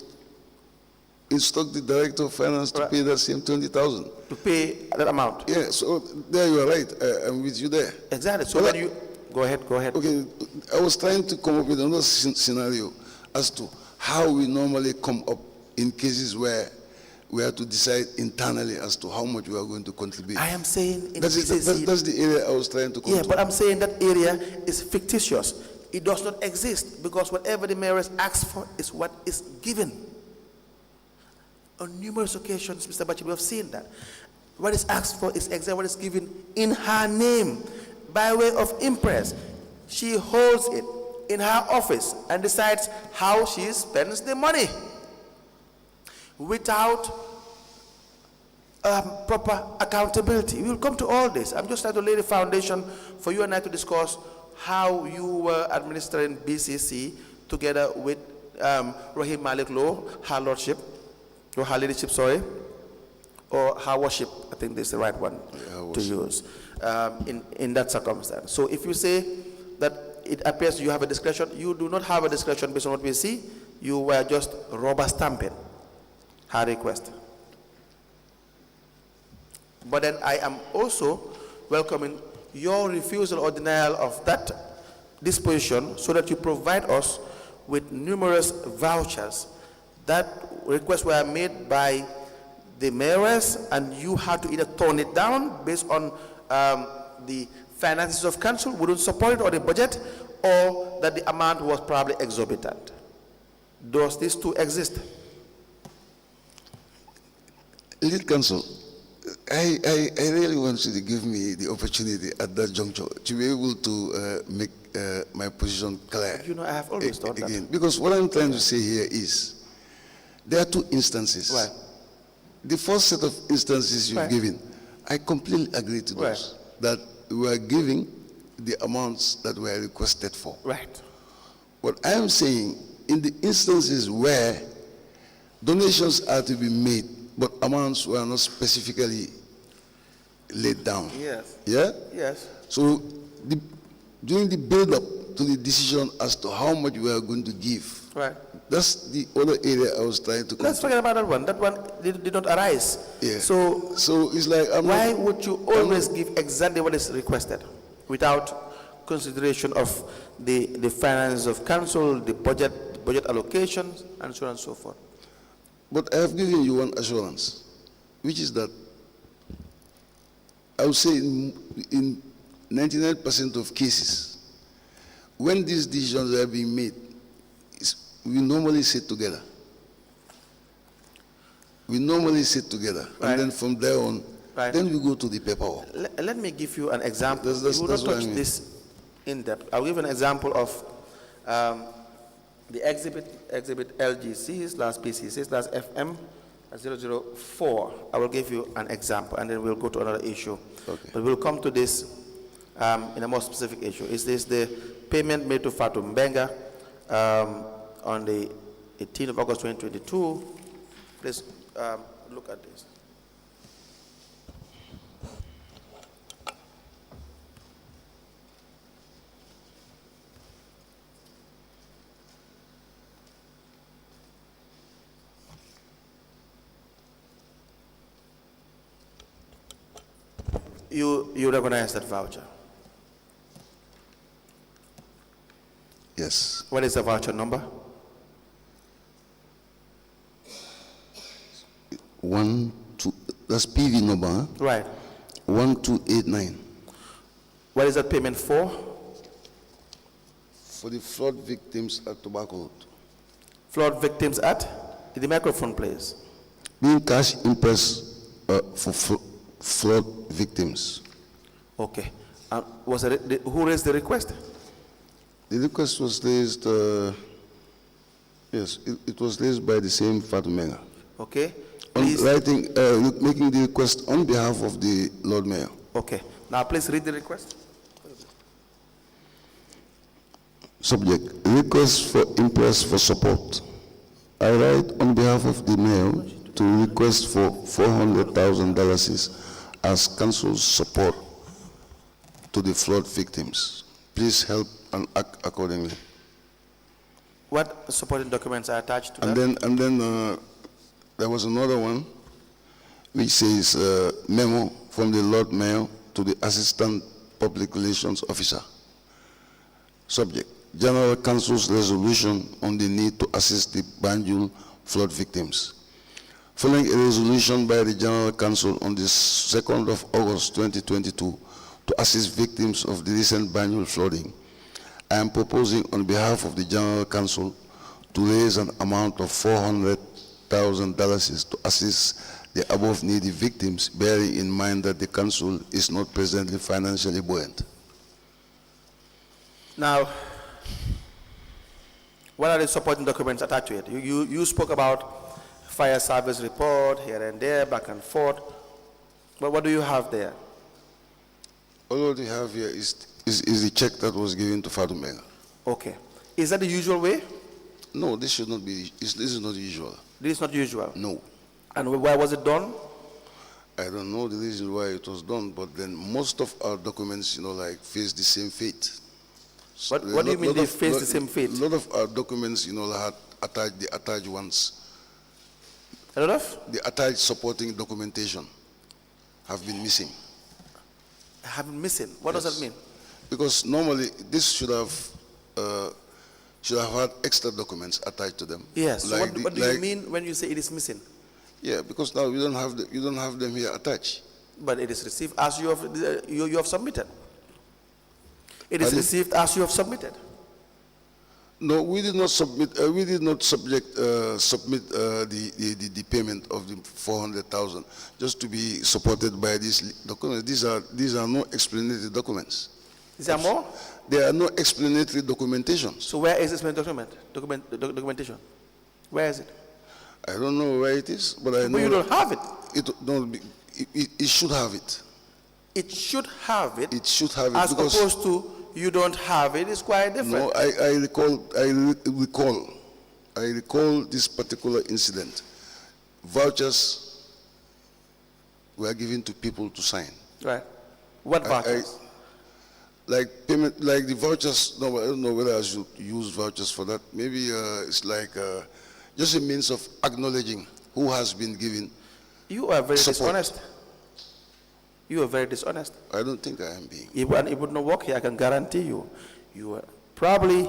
S5: instruct the Director of Finance to
S6: Right.
S5: pay that same 20,000.
S6: To pay that amount.
S5: Yeah, so there you are right. I'm with you there.
S6: Exactly. So
S5: But
S6: when you go ahead.
S5: Okay, I was trying to come up with another scenario as to how we normally come up in cases where we have to decide internally as to how much we are going to contribute.
S6: I am saying in
S5: That's the area I was trying to come
S6: yeah,
S5: to.
S6: but I'm saying that area is fictitious. It does not exist because whatever the mayor asks for is what is given. On numerous occasions, Mr. Batchilly, we have seen that. What is asked for is exactly what is given in her name by way of impress. She holds it in her office and decides how she spends the money without proper accountability. We will come to all this. I'm just trying to lay the foundation for you and I to discuss how you were administering BCC together with Rahim Malik Law, her lordship, or her leadership, sorry, or her worship, I think this is the right one to use in that circumstance. So if you say that it appears you have a discretion, you do not have a discretion based on what we see. You were just rubber stamping her request. But then I am also welcoming your refusal or denial of that disposition so that you provide us with numerous vouchers. That requests were made by the mayors and you had to either tone it down based on the finances of council wouldn't support it or the budget, or that the amount was probably exorbitant. Does these two exist?
S5: Lead counsel, I really want you to give me the opportunity at that juncture to be able to make my position clear.
S6: You know, I have always thought
S5: again,
S6: that.
S5: because what I'm trying to say here is, there are two instances.
S6: Right.
S5: The first set of instances you've
S6: Right.
S5: given, I completely agree to those, that we are giving the amounts that were requested for.
S6: Right.
S5: What I am saying, in the instances where donations are to be made, but amounts were not specifically laid down.
S6: Yes.
S5: Yeah?
S6: Yes.
S5: So during the build-up to the decision as to how much we are going to give,
S6: Right.
S5: that's the other area I was trying to
S6: Let's forget about that one. That one did not arise.
S5: Yeah.
S6: So
S5: it's like,
S6: why would you always give exactly what is requested without consideration of the finances of council, the budget allocations, and so on and so forth?
S5: But I have given you one assurance, which is that I would say in 99% of cases, when these decisions are being made, we normally sit together. We normally sit together,
S6: Right.
S5: and then from there on,
S6: Right.
S5: then we go to the paperwork.
S6: Let me give you an example.
S5: That's
S6: We will not
S5: what I
S6: touch
S5: mean.
S6: this in depth. I'll give an example of the exhibit LGC/PCC/FM 004. I will give you an example, and then we'll go to another issue.
S5: Okay.
S6: But we'll come to this in a more specific issue. Is this the payment made to Fatou Mbenga on the 18th of August 2022? Please look at this. You recognize that voucher?
S5: Yes.
S6: What is the voucher number?
S5: 1, 2, that's PV number, huh?
S6: Right.
S5: 1289.
S6: What is that payment for?
S5: For the flood victims at Tobacco Road.
S6: Flood victims at? The microphone, please.
S5: Being cash impressed for flood victims.
S6: Okay. Was it, who raised the request?
S5: The request was raised, yes, it was raised by the same Fatou Mbenga.
S6: Okay.
S5: On
S6: Please.
S5: writing, making the request on behalf of the Lord Mayor.
S6: Okay. Now please read the request.
S5: Subject, request for impress for support. I write on behalf of the Mayor to request for $400,000 as council's support to the flood victims. Please help and act accordingly.
S6: What supporting documents are attached to
S5: And
S6: that?
S5: then there was another one which says memo from the Lord Mayor to the Assistant Public Relations Officer. Subject, General Council's resolution on the need to assist the Banjul flood victims. following a resolution by the General Council on the 2nd of August 2022 to assist victims of the recent Banjul flooding, I am proposing on behalf of the General Council to raise an amount of $400,000 to assist the above needy victims, bearing in mind that the Council is not presently financially buoyant.
S6: Now, what are the supporting documents attached to it? You spoke about fire service report here and there, back and forth. But what do you have there?
S5: All we have here is the check that was given to Fatumega.
S6: Okay. Is that the usual way?
S5: No, this should not be. This is not usual.
S6: This is not usual?
S5: No.
S6: And why was it done?
S5: I don't know the reason why it was done, but then most of our documents, face the same fate.
S6: What do you mean they face the same fate?
S5: A lot of our documents, had the attached ones.
S6: A lot of?
S5: The attached supporting documentation have been missing.
S6: Have been missing? What does that mean?
S5: Because normally this should have had extra documents attached to them.
S6: Yes. So what do you mean when you say it is missing?
S5: Yeah, because now you don't have them here attached.
S6: But it is received as you have submitted. It is received as you have submitted.
S5: No, we did not submit. We did not submit the payment of the 400,000 just to be supported by these documents. These are no explanatory documents.
S6: Is there more?
S5: There are no explanatory documentation.
S6: So where is this documentation? Where is it?
S5: I don't know where it is, but I know.
S6: But you don't have it.
S5: It should have it.
S6: It should have it.
S5: It should have it.
S6: As opposed to you don't have it. It's quite different.
S5: No, I recall this particular incident. Vouchers were given to people to sign.
S6: Right. What vouchers?
S5: Like payment, like the vouchers. No, I don't know whether I should use vouchers for that. Maybe it's like just a means of acknowledging who has been given.
S6: You are very
S5: support.
S6: dishonest. You are very dishonest.
S5: I don't think I am being.
S6: It would not work here, I can guarantee you. You are probably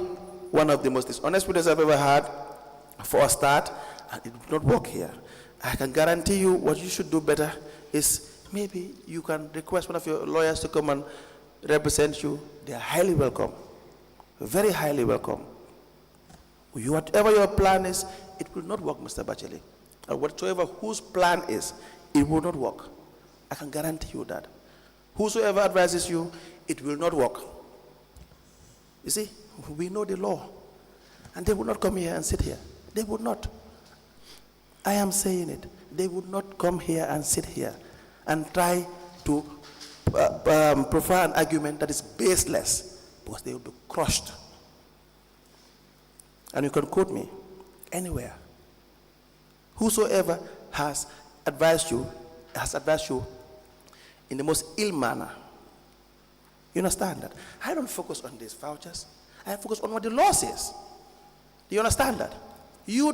S6: one of the most dishonest leaders I've ever had for a start, and it would not work here. I can guarantee you what you should do better is maybe you can request one of your lawyers to come and represent you. They are highly welcome, very highly welcome. Whatever your plan is, it will not work, Mr. Batchilly. And whatsoever whose plan is, it will not work. I can guarantee you that. Whosoever advises you, it will not work. You see, we know the law. And they would not come here and sit here. They would not. I am saying it. They would not come here and sit here and try to prefer an argument that is baseless, because they will be crushed. And you can quote me anywhere. Whosoever has advised you in the most ill manner. You understand that? I don't focus on these vouchers. I focus on what the law says. Do you understand that? You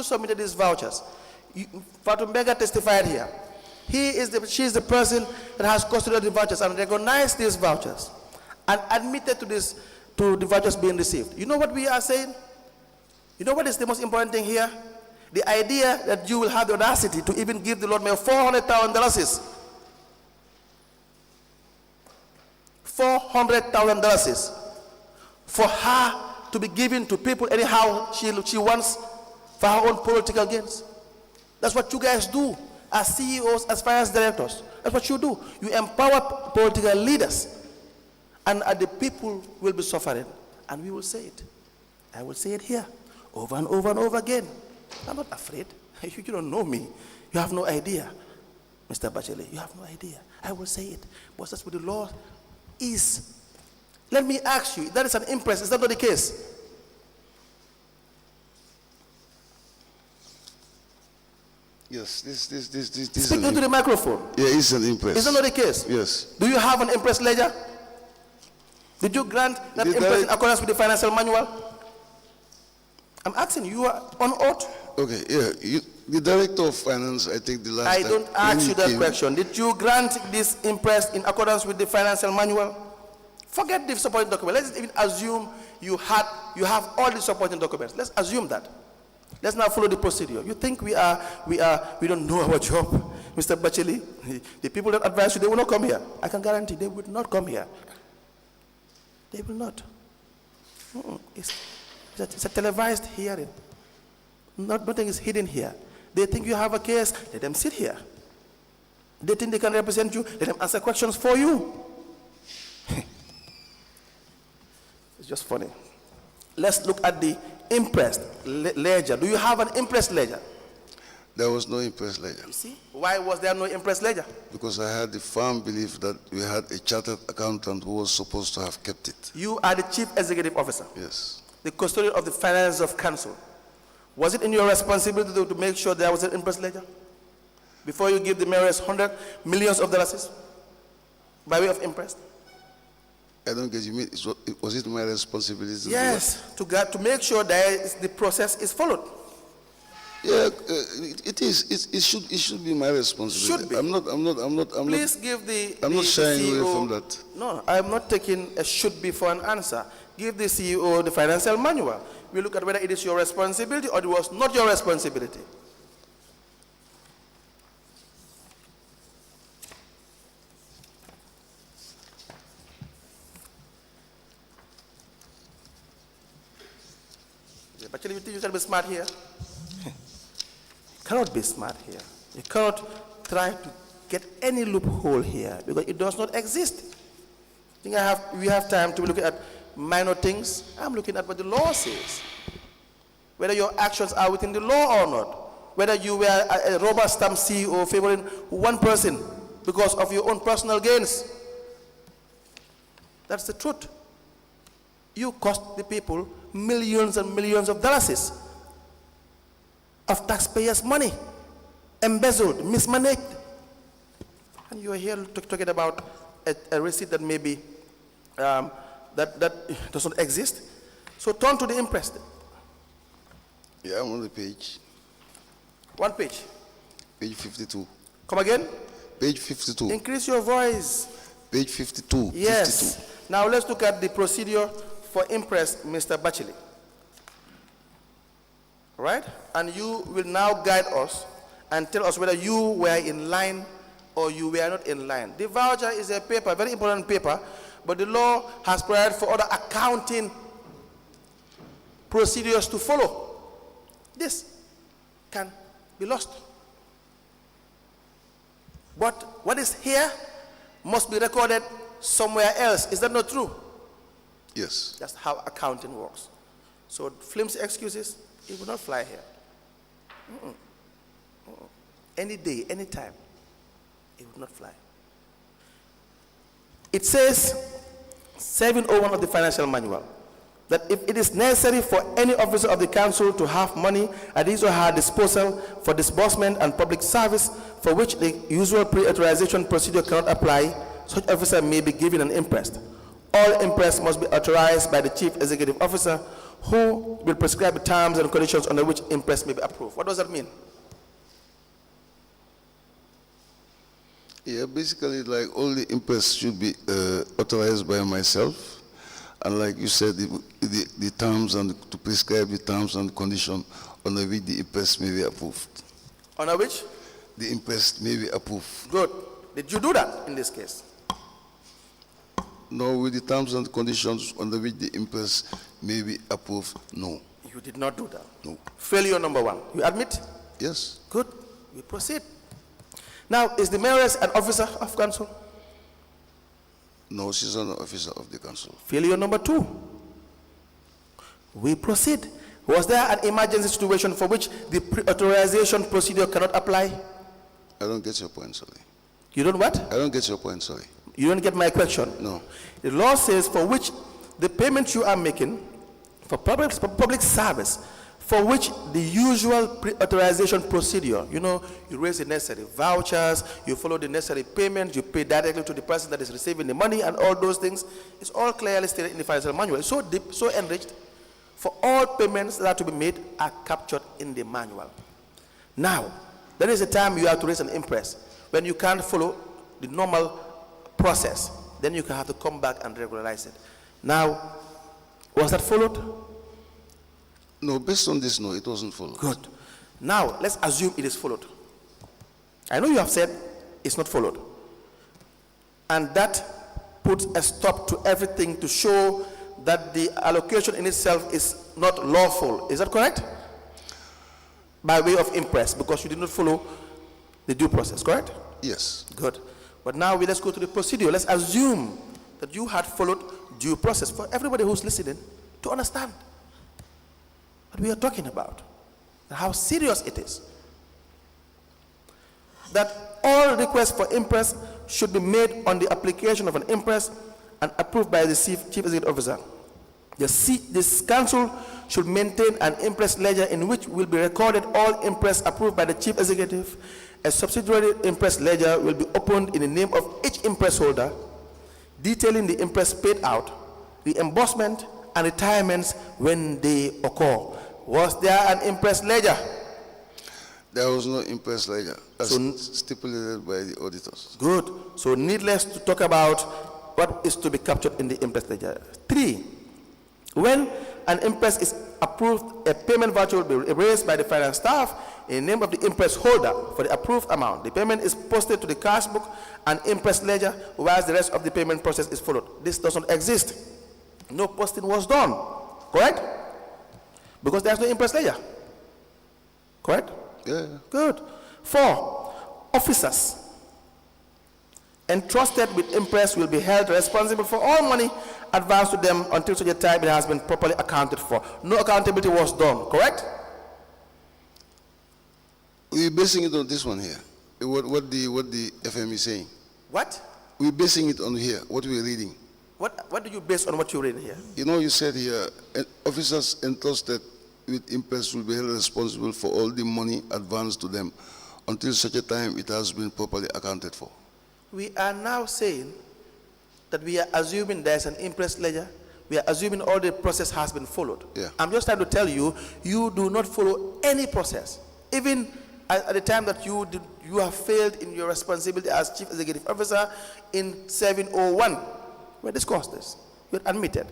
S6: submitted these vouchers. Fatumbega testified here. She is the person that has custody of the vouchers and recognized these vouchers and admitted to the vouchers being received. You know what we are saying? You know what is the most important thing here? The idea that you will have the audacity to even give the Lord Mayor $400,000. $400,000 for her to be given to people anyhow she wants for her own political gains. That's what you guys do as CEOs, as finance directors. That's what you do. You empower political leaders, and the people will be suffering, and we will say it. I will say it here over and over and over again. I'm not afraid. You don't know me. You have no idea, Mr. Batchilly. You have no idea. I will say it. But that's what the law is. Let me ask you, that is an impress. Is that not the case?
S5: Yes, this
S6: Speak into the microphone.
S5: Yeah, it's an impress.
S6: Is that not the case?
S5: Yes.
S6: Do you have an impress ledger? Did you grant that impress in accordance with the financial manual? I'm asking you, are on oath.
S5: Okay, yeah. The director of finance, I think the last
S6: I
S5: time.
S6: don't ask you that question. Did you grant this impress in accordance with the financial manual? Forget the supporting document. Let's even assume you have all the supporting documents. Let's assume that. Let's now follow the procedure. You think we don't know our job, Mr. Batchilly? The people that advise you, they will not come here. I can guarantee they will not come here. They will not. It's a televised hearing. Nothing is hidden here. They think you have a case, let them sit here. They think they can represent you, let them answer questions for you. It's just funny. Let's look at the imprest ledger. Do you have an imprest ledger?
S5: There was no imprest ledger.
S6: You see? Why was there no imprest ledger?
S5: Because I had the firm belief that we had a chartered accountant who was supposed to have kept it.
S6: You are the chief executive officer.
S5: Yes.
S6: The custodian of the finances of council. Was it in your responsibility to make sure there was an imprest ledger? Before you give the mayors millions of dollars by way of imprest?
S5: I don't get you. Mean, was it my responsibility?
S6: Yes, to make sure that the process is followed.
S5: Yeah, it is. It should be my responsibility.
S6: Should be.
S5: I'm not.
S6: Please give the.
S5: I'm not shying
S6: CEO,
S5: away from that.
S6: No, I'm not taking a should be for an answer. Give the CEO the financial manual. We look at whether it is your responsibility or it was not your responsibility. Actually, you think you can be smart here? You cannot be smart here. You cannot try to get any loophole here because it does not exist. I think we have time to look at minor things. I'm looking at what the law says. Whether your actions are within the law or not. Whether you were a rubber stamp CEO favoring one person because of your own personal gains. That's the truth. You cost the people millions and millions of dollars of taxpayers' money, embezzled, mismanaged. And you are here talking about a receipt that maybe that does not exist. So turn to the imprest.
S5: Yeah, I'm on the page.
S6: One page.
S5: Page 52.
S6: Come again?
S5: Page 52.
S6: Increase your voice.
S5: Page 52.
S6: Yes.
S5: 52.
S6: Now let's look at the procedure for imprest, Mr. Batchilly. Right? And you will now guide us and tell us whether you were in line or you were not in line. The voucher is a paper, very important paper, but the law has provided for other accounting procedures to follow. This can be lost. But what is here must be recorded somewhere else. Is that not true?
S5: Yes.
S6: That's how accounting works. So flimsy excuses, it will not fly here. Any day, any time, it will not fly. It says, 701 of the financial manual, that if it is necessary for any officer of the council to have money at his or her disposal for disbursement and public service for which the usual pre-authorization procedure cannot apply, such officer may be given an imprest. All imprest must be authorized by the chief executive officer, who will prescribe the terms and conditions under which imprest may be approved. What does that mean?
S5: Yeah, basically, like all the imprest should be authorized by myself, and like you said, the terms and to prescribe the terms and conditions under which the imprest may be approved.
S6: Under which?
S5: The imprest may be approved.
S6: Good. Did you do that in this case?
S5: No, with the terms and conditions under which the imprest may be approved, no.
S6: You did not do that?
S5: No.
S6: Failure number one. You admit?
S5: Yes.
S6: Good. We proceed. Now, is the mayoress an officer of council?
S5: No, she's not an officer of the council.
S6: Failure number two. We proceed. Was there an emergency situation for which the pre-authorization procedure cannot apply?
S5: I don't get your point, sorry.
S6: You don't what?
S5: I don't get your point, sorry.
S6: You don't get my question?
S5: No.
S6: The law says for which the payment you are making for public service, for which the usual pre-authorization procedure, you know, you raise the necessary vouchers, you follow the necessary payment, you pay directly to the person that is receiving the money, and all those things, it's all clearly stated in the financial manual. It's so deep, so enriched. For all payments that are to be made are captured in the manual. Now, there is a time you have to raise an imprest when you can't follow the normal process. Then you can have to come back and regularize it. Now, was that followed?
S5: No, based on this, no, it wasn't followed.
S6: Good. Now, let's assume it is followed. I know you have said it's not followed. And that puts a stop to everything to show that the allocation in itself is not lawful. Is that correct? By way of impress, because you did not follow the due process, correct?
S5: Yes.
S6: Good. But now let's go to the procedure. Let's assume that you had followed due process for everybody who's listening to understand what we are talking about and how serious it is. That all requests for impress should be made on the application of an impress and approved by the Chief Executive Officer. This council should maintain an impress ledger in which will be recorded all impress approved by the Chief Executive. A subsidiary impress ledger will be opened in the name of each impress holder, detailing the impress paid out, reimbursement, and retirements when they occur. Was there an impress ledger?
S5: There was no impress ledger, as stipulated by the auditors.
S6: Good. So needless to talk about what is to be captured in the impress ledger. 3, when an impress is approved, a payment voucher will be raised by the finance staff in the name of the impress holder for the approved amount. The payment is posted to the cash book and impress ledger, whilst the rest of the payment process is followed. This does not exist. No posting was done, correct? Because there's no impress ledger, correct?
S5: Yeah.
S6: Good. 4, officers entrusted with impress will be held responsible for all money advanced to them until such a time it has been properly accounted for. No accountability was done, correct?
S5: We're basing it on this one here. What the FM is saying.
S6: What?
S5: We're basing it on here, what we're reading.
S6: What do you base on what you read here?
S5: You know, you said here, officers entrusted with impress will be held responsible for all the money advanced to them until such a time it has been properly accounted for.
S6: We are now saying that we are assuming there's an impress ledger. We are assuming all the process has been followed.
S5: Yeah.
S6: I'm just trying to tell you, you do not follow any process. Even at the time that you have failed in your responsibility as Chief Executive Officer in 701. We discussed this. You admitted.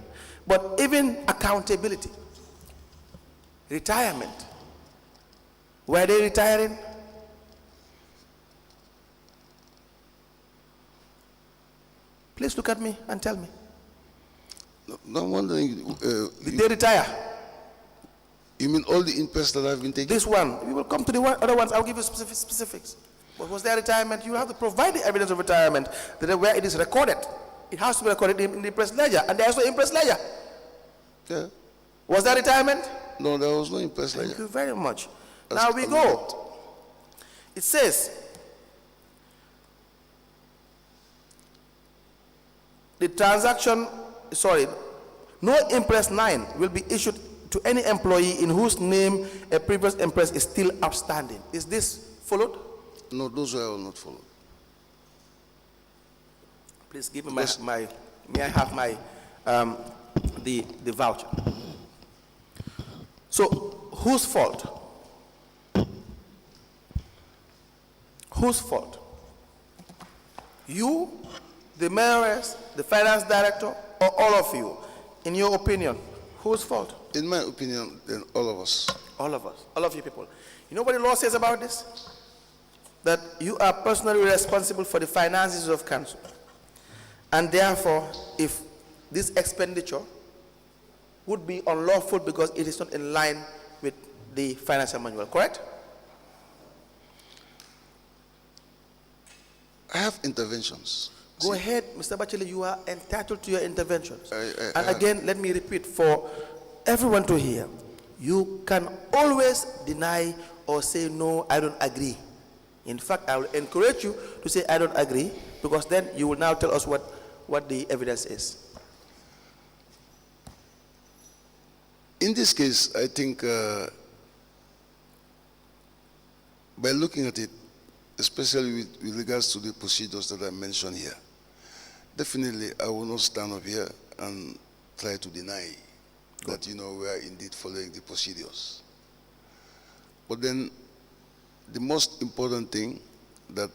S6: But even accountability, retirement, were they retiring? Please look at me and tell me.
S5: No, I'm wondering,
S6: Did they retire?
S5: you mean all the impress that have been taken?
S6: This one, we will come to the other ones. I'll give you specifics. But was there retirement? You have to provide the evidence of retirement that where it is recorded. It has to be recorded in the impress ledger, and there is no impress ledger.
S5: Yeah.
S6: Was there retirement?
S5: No, there was no impress ledger.
S6: Thank you very much.
S5: That's
S6: Now we go. It says, the transaction, no impress 9 will be issued to any employee in whose name a previous impress is still outstanding. Is this followed?
S5: No, those were all not followed.
S6: Please give me may I have my, the voucher. So, whose fault? Whose fault? You, the mayoress, the finance director, or all of you? In your opinion, whose fault?
S5: In my opinion, then all of us.
S6: All of us, all of you people. You know what the law says about this? That you are personally responsible for the finances of council. And therefore, if this expenditure would be unlawful because it is not in line with the financial manual, correct?
S5: I have interventions.
S6: Go ahead, Mr. Batchilly, you are entitled to your interventions. And
S5: I
S6: again, let me repeat for everyone to hear. You can always deny or say, no, I don't agree. In fact, I will encourage you to say, I don't agree, because then you will now tell us what the evidence is.
S5: In this case, I think by looking at it, especially with regards to the procedures that I mentioned here, definitely I will not stand up here and try to deny that, we are indeed following the procedures. But then the most important thing that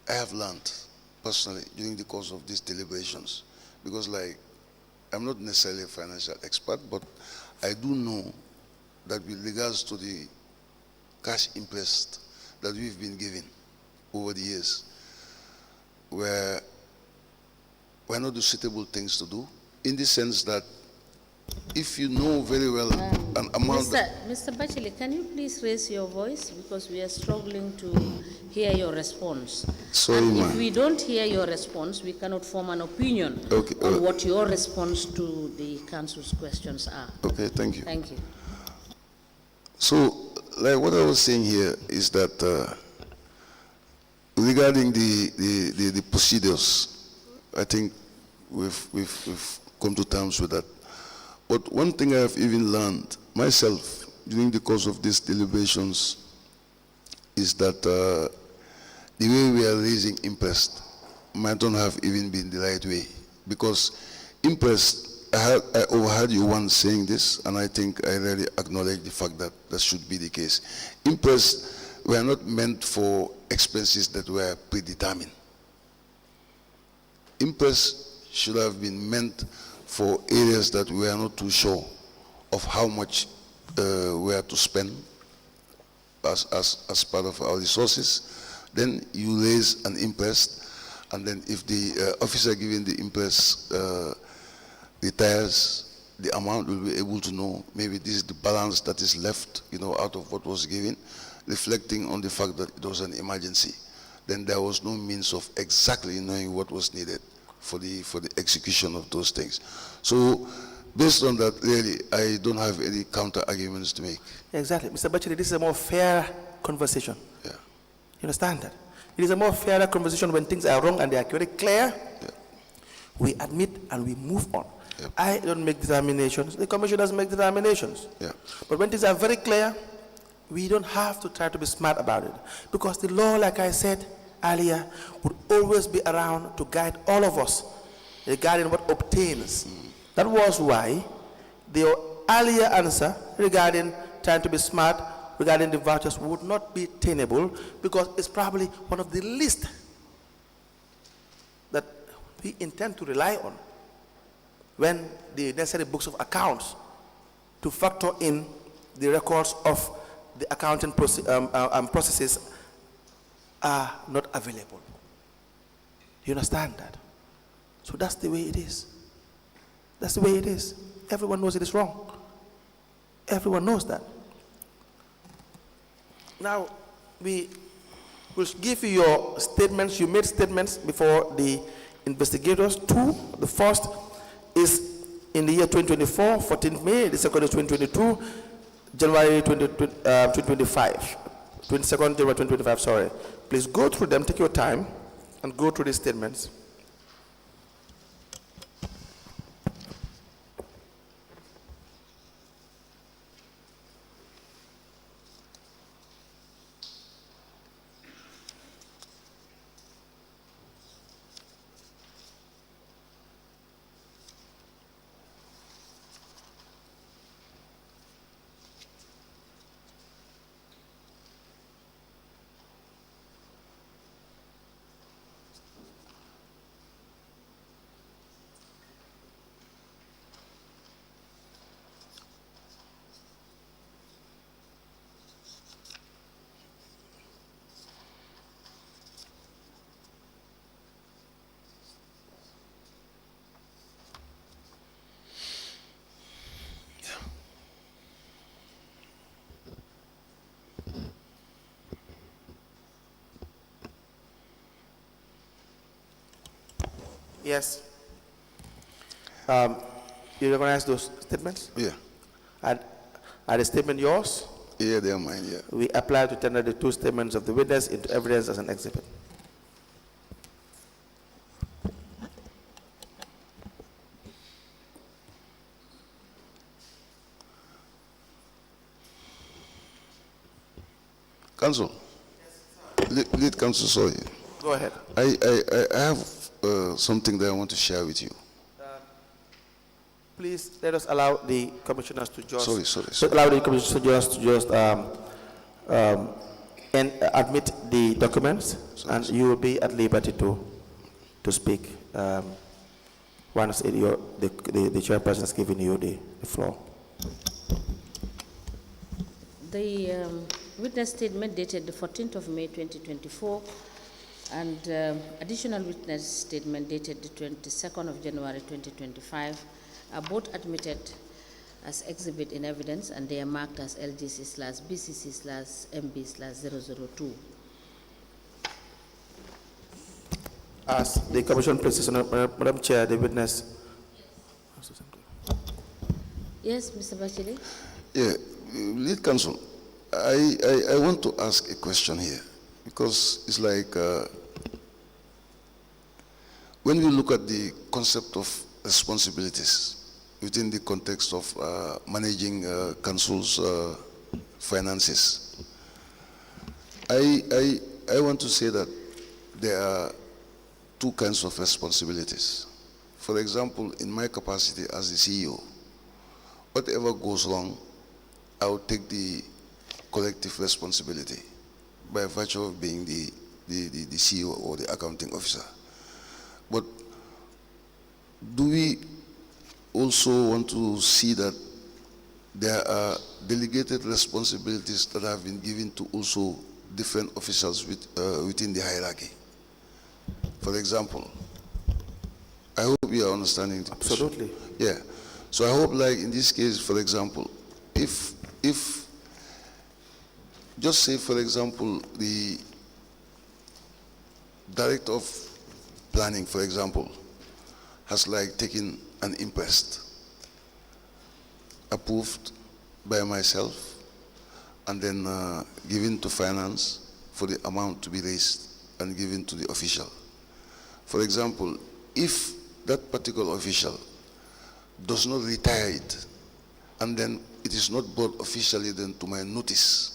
S5: I have learned personally during the course of these deliberations, because I'm not necessarily a financial expert, but I do know that with regards to the cash interest that we've been given over the years were not the suitable things to do, in the sense that if you know very well an amount...
S2: Mr. Batchilly, can you please raise your voice, because we are struggling to hear your response.
S5: Sorry,
S2: and
S5: ma'am.
S2: if we don't hear your response, we cannot form an opinion on what your response to the council's questions are.
S5: Okay, thank you.
S2: Thank you.
S5: So, like what I was saying here is that regarding the procedures, I think we've come to terms with that. But one thing I have even learned myself during the course of these deliberations is that the way we are raising interest might not have even been the right way. Because interest, I overheard you once saying this, and I think I really acknowledge the fact that that should be the case. Interest were not meant for expenses that were predetermined. Interest should have been meant for areas that we are not too sure of how much we are to spend as part of our resources. Then you raise an interest, and then if the officer giving the interest retires, the amount will be able to know maybe this is the balance that is left, out of what was given, reflecting on the fact that it was an emergency. Then there was no means of exactly knowing what was needed for the execution of those things. So, based on that, really, I don't have any counter arguments to make.
S6: Exactly. Mr. Batchilly, this is a more fair conversation.
S5: Yeah.
S6: You understand that? It is a more fairer conversation when things are wrong and they are very clear.
S5: Yeah.
S6: We admit and we move on.
S5: Yeah.
S6: I don't make determinations. The commission doesn't make determinations.
S5: Yeah.
S6: But when things are very clear, we don't have to try to be smart about it. Because the law, like I said earlier, would always be around to guide all of us regarding what obtains. That was why the earlier answer regarding trying to be smart regarding the vouchers would not be tenable, because it's probably one of the least that we intend to rely on when the necessary books of accounts to factor in the records of the accounting processes are not available. You understand that? So that's the way it is. That's the way it is. Everyone knows it is wrong. Everyone knows that. Now, we will give you your statements. You made statements before the investigators. Two. The first is in the year 2024, 14th May. The second is 2022, January 2025. 22nd January 2025, sorry. Please go through them, take your time, and go through these statements. Yes. You recognize those statements?
S5: Yeah.
S6: Are the statement yours?
S5: Yeah, they are mine, yeah.
S6: We apply to tender the two statements of the witness into evidence as an exhibit.
S5: Counsel. Lead counsel, sorry.
S6: Go ahead.
S5: I have something that I want to share with you.
S6: Please let us allow the commissioners to just...
S5: Sorry.
S6: Allow the commissioners to just admit the documents, and you will be at liberty to speak once the chairperson has given you the floor.
S2: The witness statement dated the 14th of May 2024 and additional witness statement dated the 22nd of January 2025 are both admitted as exhibit in evidence, and they are marked as LGC/BCC/MB/002.
S6: As the Commission places on Madam Chair, the witness.
S2: Yes, Mr. Batchilly?
S5: Yeah, lead counsel, I want to ask a question here, because it's like when we look at the concept of responsibilities within the context of managing council's finances, I want to say that there are two kinds of responsibilities. For example, in my capacity as the CEO, whatever goes wrong, I will take the collective responsibility by virtue of being the CEO or the accounting officer. But do we also want to see that there are delegated responsibilities that have been given to also different officials within the hierarchy? For example, I hope you are understanding.
S6: Absolutely.
S5: Yeah. So I hope, like in this case, for example, if just say, for example, the director of planning, for example, has like taken an imprest approved by myself and then given to finance for the amount to be raised and given to the official. For example, if that particular official does not retire it, and then it is not brought officially then to my notice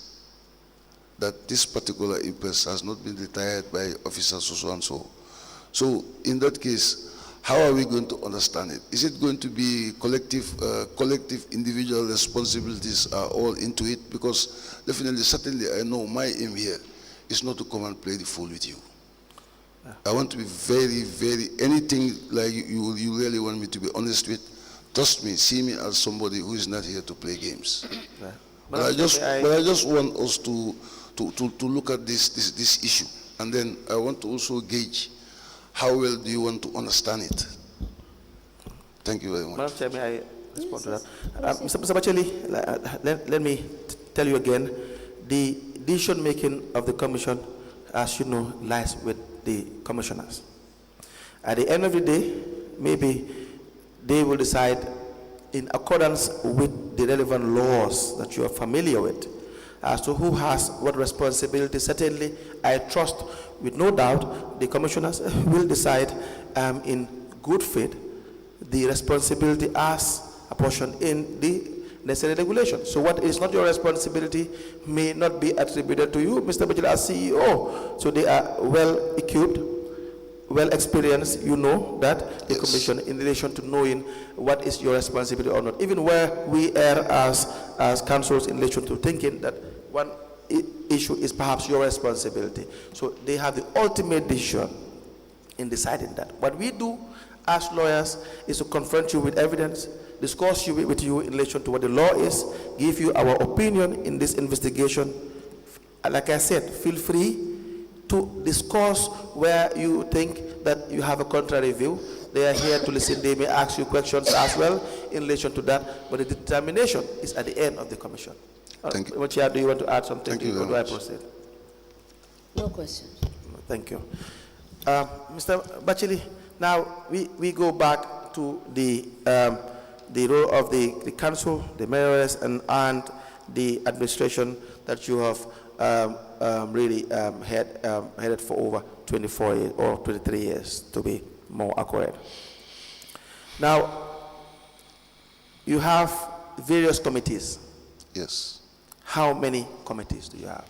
S5: that this particular imprest has not been retired by officer so and so. So in that case, how are we going to understand it? Is it going to be collective individual responsibilities are all into it? Because definitely, certainly I know my aim here is not to come and play the fool with you. I want to be very, very, anything like you really want me to be honest with, trust me, see me as somebody who is not here to play games.
S6: Yeah.
S5: But I just want us to look at this issue, and then I want to also gauge how well do you want to understand it. Thank you very much.
S6: Madam Chair, may I respond to that? Mr. Batchilly, let me tell you again, the decision making of the Commission, as you know, lies with the commissioners. At the end of the day, maybe they will decide in accordance with the relevant laws that you are familiar with as to who has what responsibility. Certainly, I trust with no doubt the commissioners will decide in good faith the responsibility as apportioned in the necessary regulation. So what is not your responsibility may not be attributed to you, Mr. Batchilly, as CEO. So they are well equipped, well experienced. You know that the Commission, in relation to knowing what is your responsibility or not, even where we err as councils in relation to thinking that one issue is perhaps your responsibility. So they have the ultimate decision in deciding that. What we do as lawyers is to confront you with evidence, discuss with you in relation to what the law is, give you our opinion in this investigation. Like I said, feel free to discuss where you think that you have a contrary view. They are here to listen. They may ask you questions as well in relation to that, but the determination is at the end of the Commission.
S5: Thank you.
S6: Chair, do you want to add something?
S5: Thank you very
S6: do I
S5: much.
S6: proceed?
S2: No questions.
S6: Thank you. Mr. Batchilly, now we go back to the role of the council, the mayors, and the administration that you have really headed for over 24 years, or 23 years to be more accurate. Now, you have various committees.
S5: Yes.
S6: How many committees do you have?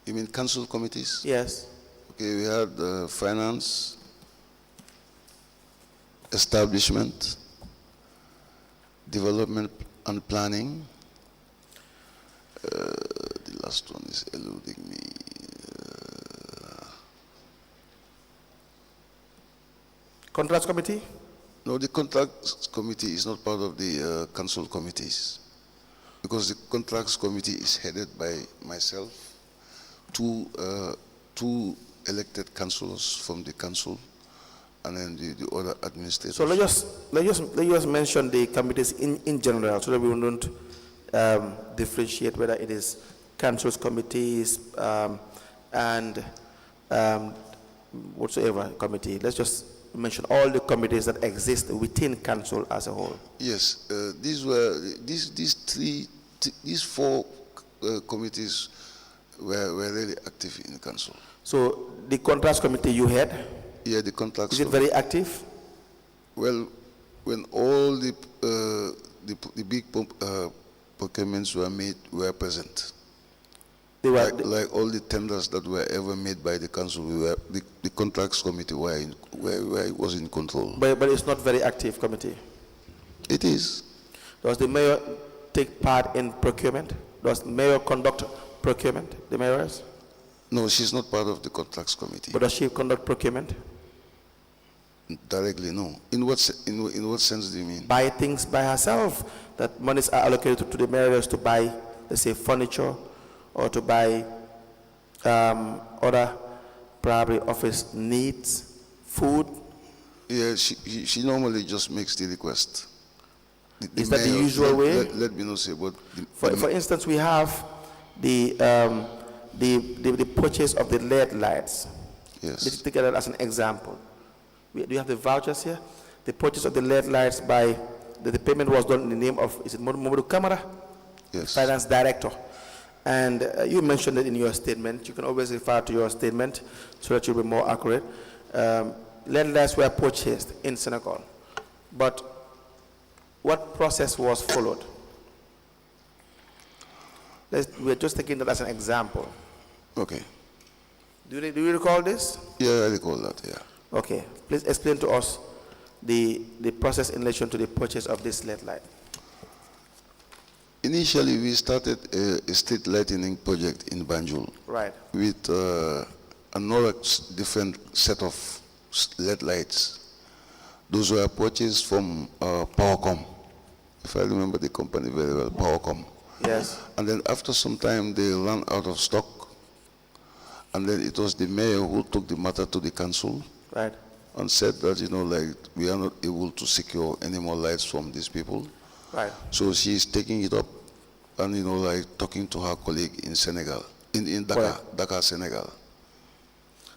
S5: You mean council committees?
S6: Yes.
S5: Okay, we had finance, establishment, development and planning. The last one is eluding me.
S6: Contracts committee?
S5: No, the contracts committee is not part of the council committees. because the contracts committee is headed by myself, two elected councillors from the council, and then the other administrators.
S6: So let's just mention the committees in general, so that we don't differentiate whether it is council's committees and whatsoever committee. Let's just mention all the committees that exist within council as a whole.
S5: Yes, these four committees were really active in the council.
S6: So the contracts committee you had,
S5: Yeah, the contracts.
S6: is it very active?
S5: Well, when all the big procurements were present.
S6: They were
S5: Like all the tenders that were ever made by the council, the contracts committee was in control.
S6: but it's not very active committee.
S5: It is.
S6: Does the mayor take part in procurement? Does the mayor conduct procurement, the mayors?
S5: No, she's not part of the contracts committee.
S6: But does she conduct procurement?
S5: Directly, no. In what sense do you mean?
S6: Buy things by herself, that monies are allocated to the mayors to buy, let's say, furniture, or to buy other probably office needs, food.
S5: Yeah, she normally just makes the request.
S6: Is that the usual way?
S5: Let me not say, but
S6: For instance, we have the purchase of the LED lights.
S5: yes.
S6: Let's take that as an example. Do you have the vouchers here? The purchase of the LED lights by the payment was done in the name of, is it Momodu Kamara?
S5: Yes.
S6: Finance Director. And you mentioned it in your statement. You can always refer to your statement so that you'll be more accurate. LED lights were purchased in Senegal. But what process was followed? We're just taking that as an example.
S5: Okay.
S6: Do you recall this?
S5: Yeah, I recall that, yeah.
S6: Okay. Please explain to us the process in relation to the purchase of this LED light.
S5: Initially, we started a street lighting project in Banjul.
S6: Right.
S5: With another different set of LED lights. Those were purchased from Powercom, if I remember the company very well, Powercom.
S6: Yes.
S5: And then after some time, they ran out of stock. And then it was the mayor who took the matter to the council.
S6: Right.
S5: And said that, we are not able to secure any more lights from these people.
S6: Right.
S5: So she's taking it up and, talking to her colleague in Senegal, in Dakar,
S6: Right.
S5: Dakar, Senegal.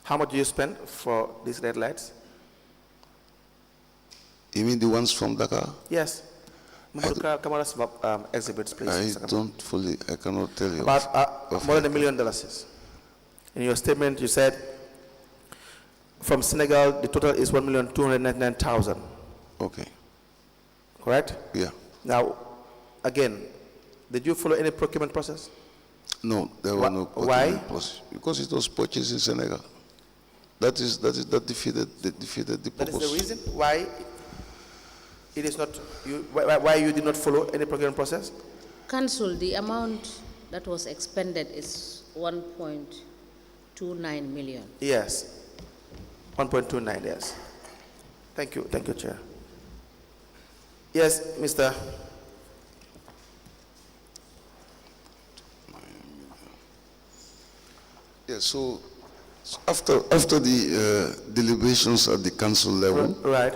S6: How much do you spend for these red lights?
S5: You mean the ones from Dakar?
S6: Yes. Kamara's exhibits, please.
S5: I cannot tell you.
S6: About more than $1 million. Yes. In your statement, you said from Senegal, the total is 1,299,000.
S5: Okay.
S6: Correct?
S5: Yeah.
S6: Now, again, did you follow any procurement process?
S5: No, there were no
S6: Why?
S5: process. Because it was purchased in Senegal. That defeated the purpose.
S6: That is the reason why it is not why you did not follow any procurement process?
S2: Council, the amount that was expended is 1.29 million.
S6: Yes. 1.29, yes. Thank you, Chair. Yes, Mr.
S5: Yeah, so after the deliberations at the council level,
S6: Right.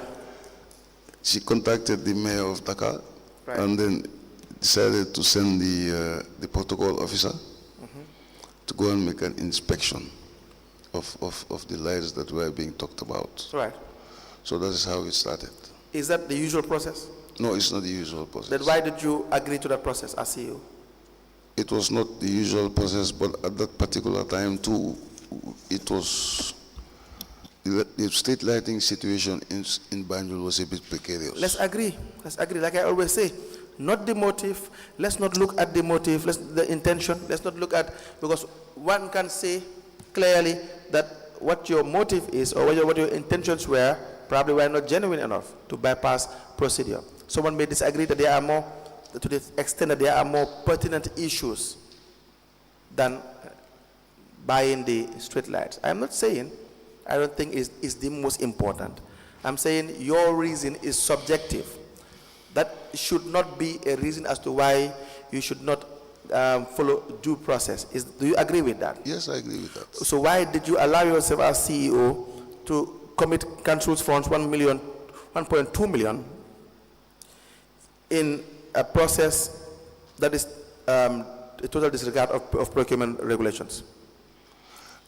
S5: she contacted the mayor of Dakar,
S6: Right.
S5: and then decided to send the protocol officer to go and make an inspection of the lights that were being talked about.
S6: Right.
S5: So that is how it started.
S6: Is that the usual process?
S5: No, it's not the usual process.
S6: Then why did you agree to that process as CEO?
S5: It was not the usual process, but at that particular time too, it was, the street lighting situation in Banjul was a bit precarious.
S6: Let's agree. Like I always say, not the motive. Let's not look at the motive, the intention. Let's not look at, because one can say clearly that what your motive is or what your intentions were probably were not genuine enough to bypass procedure. Someone may disagree that there are more, to the extent that there are more pertinent issues than buying the street lights. I'm not saying I don't think is the most important. I'm saying your reason is subjective. That should not be a reason as to why you should not follow due process. Do you agree with that?
S5: Yes, I agree with that.
S6: So why did you allow yourself as CEO to commit council's funds, 1.2 million, in a process that is a total disregard of procurement regulations?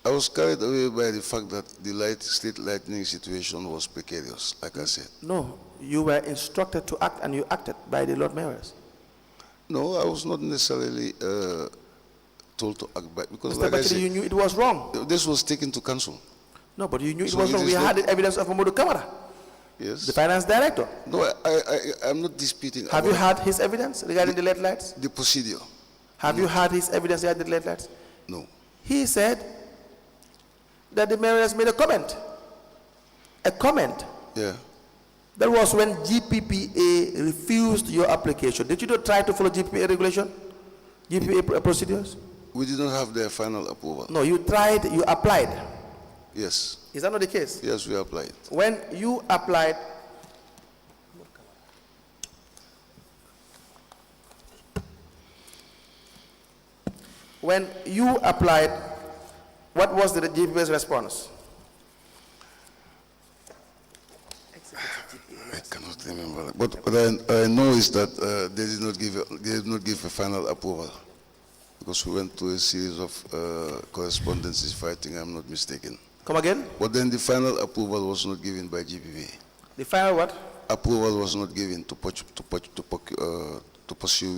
S5: I was carried away by the fact that the state lightning situation was precarious, like I said.
S6: No, you were instructed to act and you acted by the Lord Mayors.
S5: No, I was not necessarily told to act by, because
S6: Mr.
S5: like I
S6: Batchilly,
S5: said,
S6: you knew it was wrong.
S5: this was taken to council.
S6: No, but you knew it
S5: So
S6: was
S5: it
S6: wrong.
S5: is
S6: We had
S5: not-
S6: the evidence of Mamadou Kamara,
S5: Yes.
S6: the finance director.
S5: No, I'm not disputing.
S6: Have you
S5: about
S6: had his evidence regarding the lead lights?
S5: the procedure?
S6: Have you had his evidence regarding the lead lights?
S5: No.
S6: He said that the mayor has made a comment. A comment.
S5: Yeah.
S6: That was when GPPA refused your application. Did you not try to follow GPPA regulation? GPPA procedures?
S5: We did not have their final approval.
S6: No, you tried, you applied.
S5: Yes.
S6: Is that not the case?
S5: Yes, we applied.
S6: When you applied, what was the GPPA's response?
S5: I cannot remember. But what I know is that they did not give a final approval, because we went through a series of correspondences, if I think I'm not mistaken.
S6: Come again?
S5: But then the final approval was not given by GPV.
S6: The final what?
S5: Approval was not given to pursue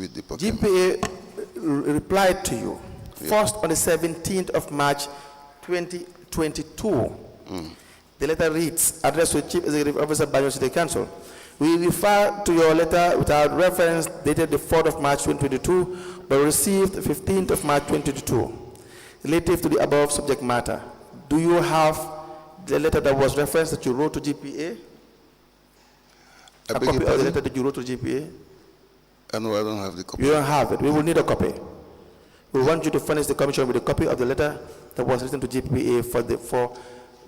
S5: with the procurement.
S6: GPA replied to you first on the 17th of March 2022. The letter reads, addressed to Chief Executive Officer, Banjul City Council. We refer to your letter without reference dated the 4th of March 2022, but received 15th of March 2022, relative to the above subject matter. Do you have the letter that was referenced that you wrote to GPA?
S5: I
S6: A
S5: beg your
S6: copy of the
S5: pardon?
S6: letter that you wrote to GPA?
S5: No, I don't have the copy.
S6: You don't have it. We will need a copy. We want you to furnish the commission with a copy of the letter that was written to GPA for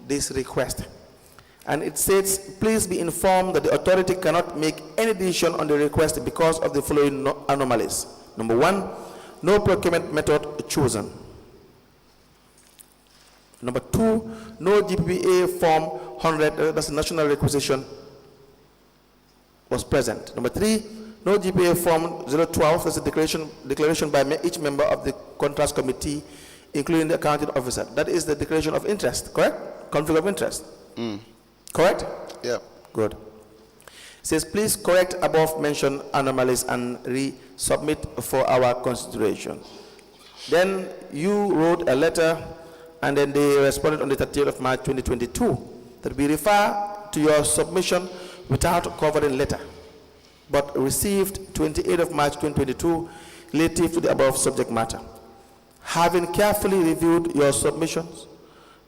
S6: this request. And it says, please be informed that the authority cannot make any decision on the request because of the following anomalies. Number one, no procurement method chosen. Number two, no GPA form 100, that's the national requisition, was present. Number three, no GPA form 012, that's a declaration by each member of the contrast committee, including the accounting officer. That is the declaration of interest, correct? Conflict of interest. Correct?
S5: Yeah.
S6: Good. It says, please correct above mentioned anomalies and resubmit for our consideration. Then you wrote a letter, and then they responded on the 30th of March 2022 that we refer to your submission without covering letter, but received 28th of March 2022 relative to the above subject matter. Having carefully reviewed your submissions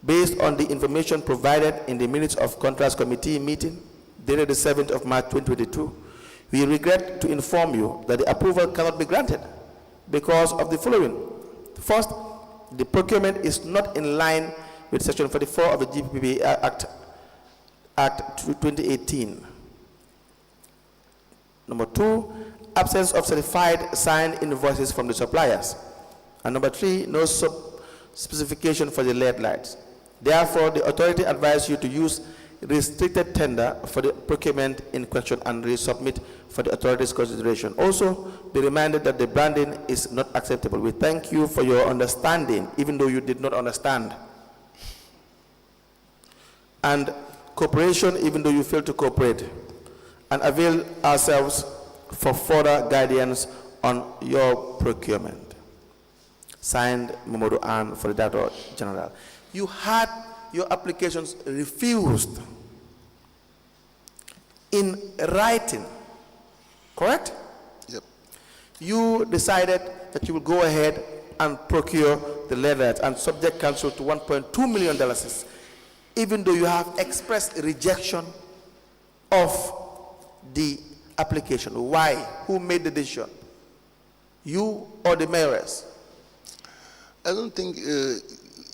S6: based on the information provided in the minutes of contrast committee meeting dated the 7th of March 2022, we regret to inform you that the approval cannot be granted because of the following. First, the procurement is not in line with Section 44 of the GPPA Act 2018. Number two, absence of certified signed invoices from the suppliers. And number three, no specification for the LED lights. Therefore, the authority advises you to use restricted tender for the procurement in question and resubmit for the authority's consideration. Also, be reminded that the branding is not acceptable. We thank you for your understanding, even though you did not understand. And cooperation, even though you failed to cooperate. And avail ourselves for further guidance on your procurement. Signed, Mamadou Ann for the Director General. You had your applications refused in writing, correct?
S5: Yep.
S6: You decided that you will go ahead and procure the leather and subject council to $1.2 million, even though you have expressed rejection of the application. Why? Who made the decision? You or the mayors?
S5: I don't think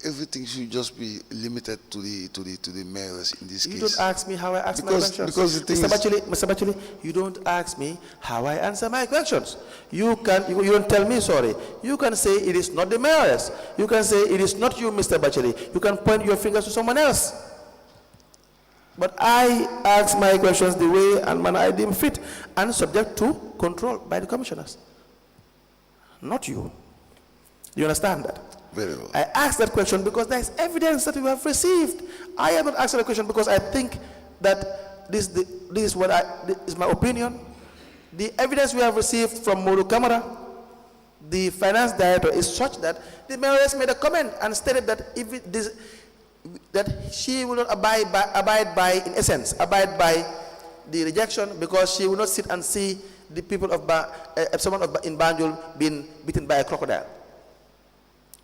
S5: everything should just be limited to the mayors in this case.
S6: You don't ask me how I answer my questions.
S5: Because the thing
S6: Mr. Batchilly, you don't ask me how I answer my questions. You don't tell me, sorry. You can say it is not the mayors. You can say it is not you, Mr. Batchilly. You can point your fingers to someone else. But I ask my questions the way and manner I deem fit and subject to control by the commissioners. Not you. You understand that?
S5: Very well.
S6: I asked that question because there is evidence that we have received. I am not asking the question because I think that this is my opinion. The evidence we have received from Modu Kamara, the finance director, is such that the mayor has made a comment and stated that that she will not abide by, in essence, abide by the rejection because she will not sit and see the people of someone in Banjul being beaten by a crocodile.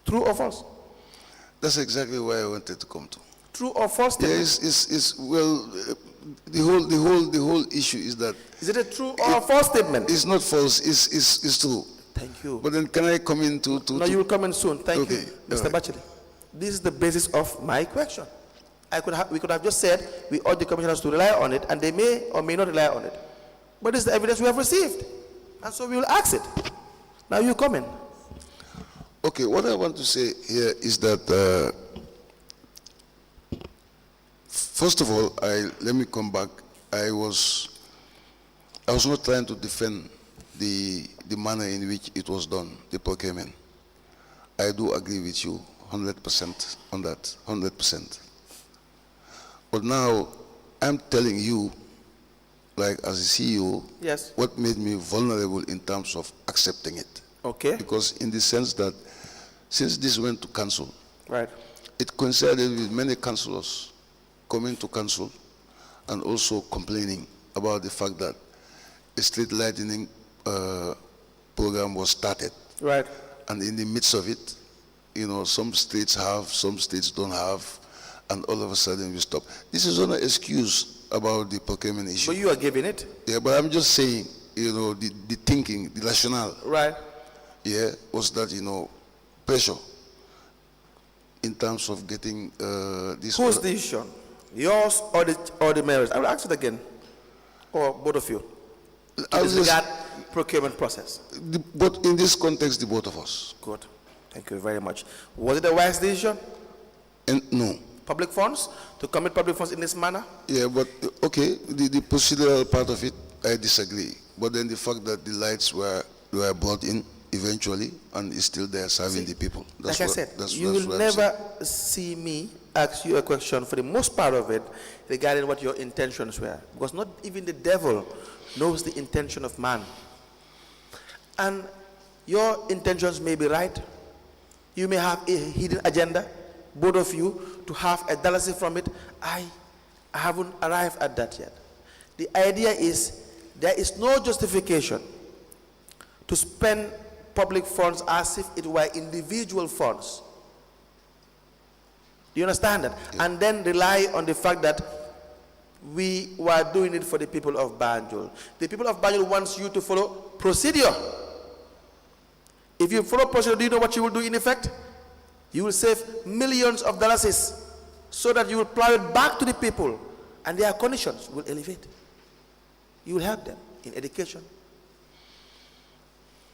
S6: True or false?
S5: That's exactly where I wanted to come to.
S6: True or false statement?
S5: Yes, well, the whole issue is that.
S6: Is it a true or false statement?
S5: It's not false. It's true.
S6: Thank you.
S5: But then, can I come in to?
S6: No, you will come in soon. Thank you, Mr.
S5: Right.
S6: Batchilly. This is the basis of my question. We could have just said we urge the commissioners to rely on it, and they may or may not rely on it. But it's the evidence we have received, and so we will ask it. Now you come in.
S5: Okay, what I want to say here is that, first of all, let me come back. I was not trying to defend the manner in which it was done, the procurement. I do agree with you 100% on that, 100%. But now, I'm telling you, like as a CEO,
S6: yes,
S5: what made me vulnerable in terms of accepting it.
S6: Okay.
S5: Because in the sense that since this went to council,
S6: right,
S5: it coincided with many councillors coming to council and also complaining about the fact that a street lighting program was started.
S6: Right.
S5: And in the midst of it, some states have, some states don't have, and all of a sudden we stop. This is not an excuse about the procurement issue.
S6: But you are giving it.
S5: Yeah, but I'm just saying, the thinking, the rationale.
S6: Right.
S5: Yeah, was that, pressure in terms of getting this.
S6: Whose decision? Yours or the mayor's? I will ask it again. Or both of you. Disregard procurement process.
S5: But in this context, the both of us.
S6: Good. Thank you very much. Was it a wise decision?
S5: No.
S6: Public funds? To commit public funds in this manner?
S5: Yeah, but okay, the procedural part of it, I disagree. But then the fact that the lights were brought in eventually and is still there serving the people.
S6: Like I said, you will never see me ask you a question for the most part of it regarding what your intentions were. Because not even the devil knows the intention of man. And your intentions may be right. You may have a hidden agenda, both of you, to have a jealousy from it. I haven't arrived at that yet. The idea is there is no justification to spend public funds as if it were individual funds. Do you understand that? Yeah. And then rely on the fact that we were doing it for the people of Banjul. The people of Banjul wants you to follow procedure. If you follow procedure, do you know what you will do in effect? You will save millions of dollars so that you will plow it back to the people and their conditions will elevate. You will help them in education,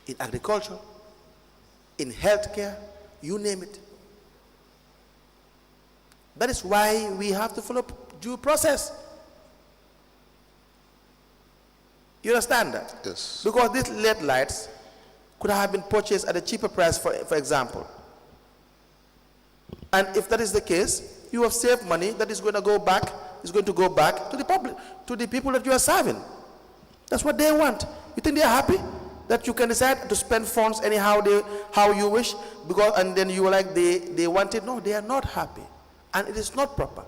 S6: in agriculture, in healthcare, you name it. That is why we have to follow due process. You understand that?
S5: Yes.
S6: Because these LED lights could have been purchased at a cheaper price, for example. And if that is the case, you have saved money that is going to go back to the public, to the people that you are serving. That's what they want. You think they are happy that you can decide to spend funds anyhow how you wish, and then you are like they want it? No, they are not happy. And it is not proper.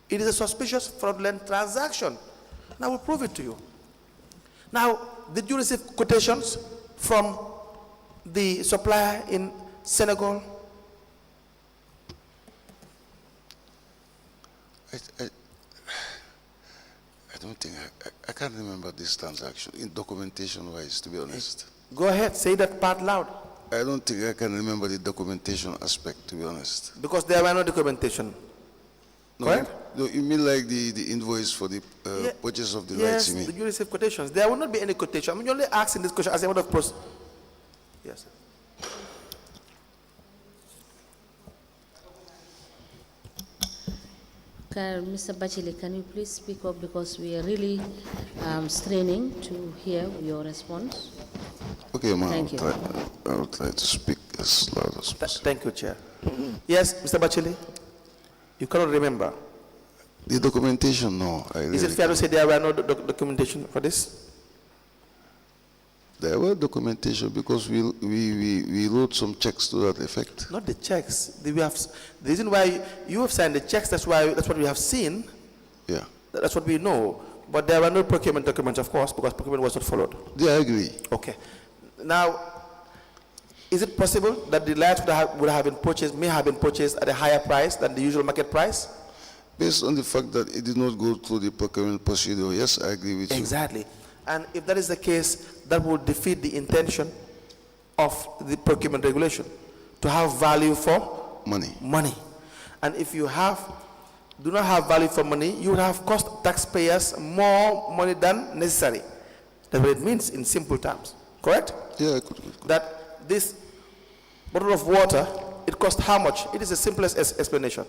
S6: It is a suspicious fraudulent transaction. And I will prove it to you. Now, did you receive quotations from the supplier in Senegal?
S5: I don't think, I can't remember this transaction in documentation wise, to be honest.
S6: Go ahead, say that part loud.
S5: I don't think I can remember the documentation aspect, to be honest.
S6: Because there were no documentation.
S5: No,
S6: Correct?
S5: you mean like the invoice for the
S6: Yeah.
S5: purchase of the
S6: Yes,
S5: lights, you mean?
S6: you receive quotations. There will not be any quotation. I mean, you're only asking this question as a matter of process. Yes.
S2: Mr. Batchilly, can you please speak up because we are really straining to hear your response?
S5: Okay, ma'am.
S2: Thank you.
S5: I'll try to speak as loud as possible.
S6: Thank you, Chair. Yes, Mr. Batchilly? You cannot remember.
S5: The documentation, no.
S6: Is it fair to say there were no documentation for this?
S5: There were documentation because we wrote some checks to that effect.
S6: Not the checks. The reason why you have signed the checks, that's what we have seen.
S5: Yeah.
S6: That's what we know. But there were no procurement documents, of course, because procurement was not followed.
S5: Yeah, I agree.
S6: Okay. Now, is it possible that the lights would have been purchased, may have been purchased at a higher price than the usual market price?
S5: Based on the fact that it did not go through the procurement procedure, yes, I agree with you.
S6: Exactly. And if that is the case, that will defeat the intention of the procurement regulation, to have value for
S5: money.
S6: And if you do not have value for money, you would have cost taxpayers more money than necessary. That's what it means in simple terms. Correct?
S5: Yeah,
S6: That this bottle of water, it costs how much? It is the simplest explanation.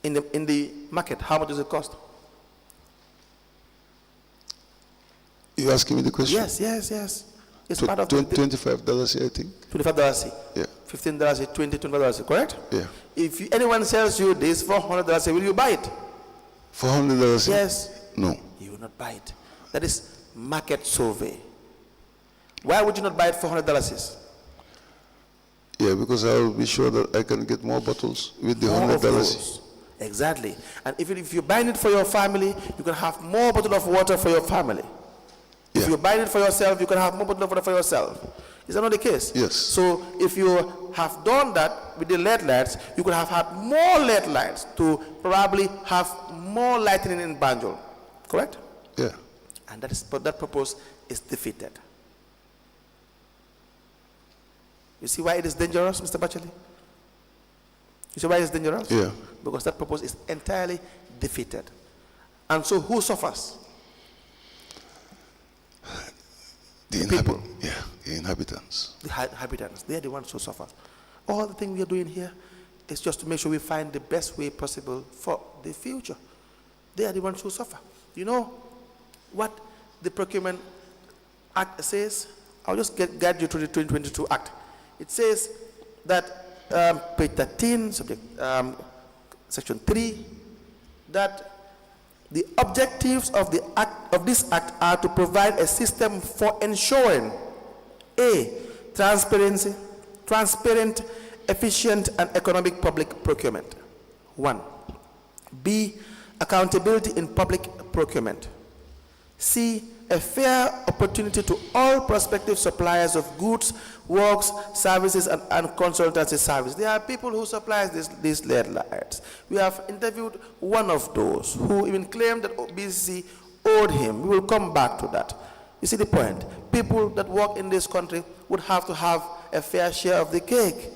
S6: In the market, how much does it cost?
S5: You asking me the question?
S6: Yes. It's part of
S5: $25, I think.
S6: $25.
S2: Yeah.
S6: $15, $25, correct?
S5: Yeah.
S6: If anyone sells you this for $100, will you buy it?
S5: $400?
S6: Yes.
S5: No.
S6: You will not buy it. That is market survey. Why would you not buy it for $100?
S5: Yeah, because I will be sure that I can get more bottles with the
S6: More of
S5: $100.
S6: those. Exactly. And if you're buying it for your family, you can have more bottle of water for your family. If you're buying it for yourself, you can have more bottle of water for yourself. Is that not the case?
S5: Yes.
S6: So if you have done that with the LED lights, you could have had more LED lights to probably have more lightning in Banjul. Correct?
S5: Yeah.
S6: And that purpose is defeated. You see why it is dangerous, Mr. Batchilly? You see why it's dangerous?
S5: Yeah.
S6: Because that purpose is entirely defeated. And so who suffers?
S5: The inhabitants.
S6: The inhabitants. They are the ones who suffer. All the thing we are doing here is just to make sure we find the best way possible for the future. They are the ones who suffer. You know what the Procurement Act says? I'll just guide you to the 2022 Act. It says that page 13, section 3, that the objectives of this act are to provide a system for ensuring A, transparent, efficient, and economic public procurement. 1. B, accountability in public procurement. C, a fair opportunity to all prospective suppliers of goods, works, services, and consultancy service. There are people who supply these LED lights. We have interviewed one of those who even claimed that BCC owed him. We will come back to that. You see the point? People that work in this country would have to have a fair share of the cake.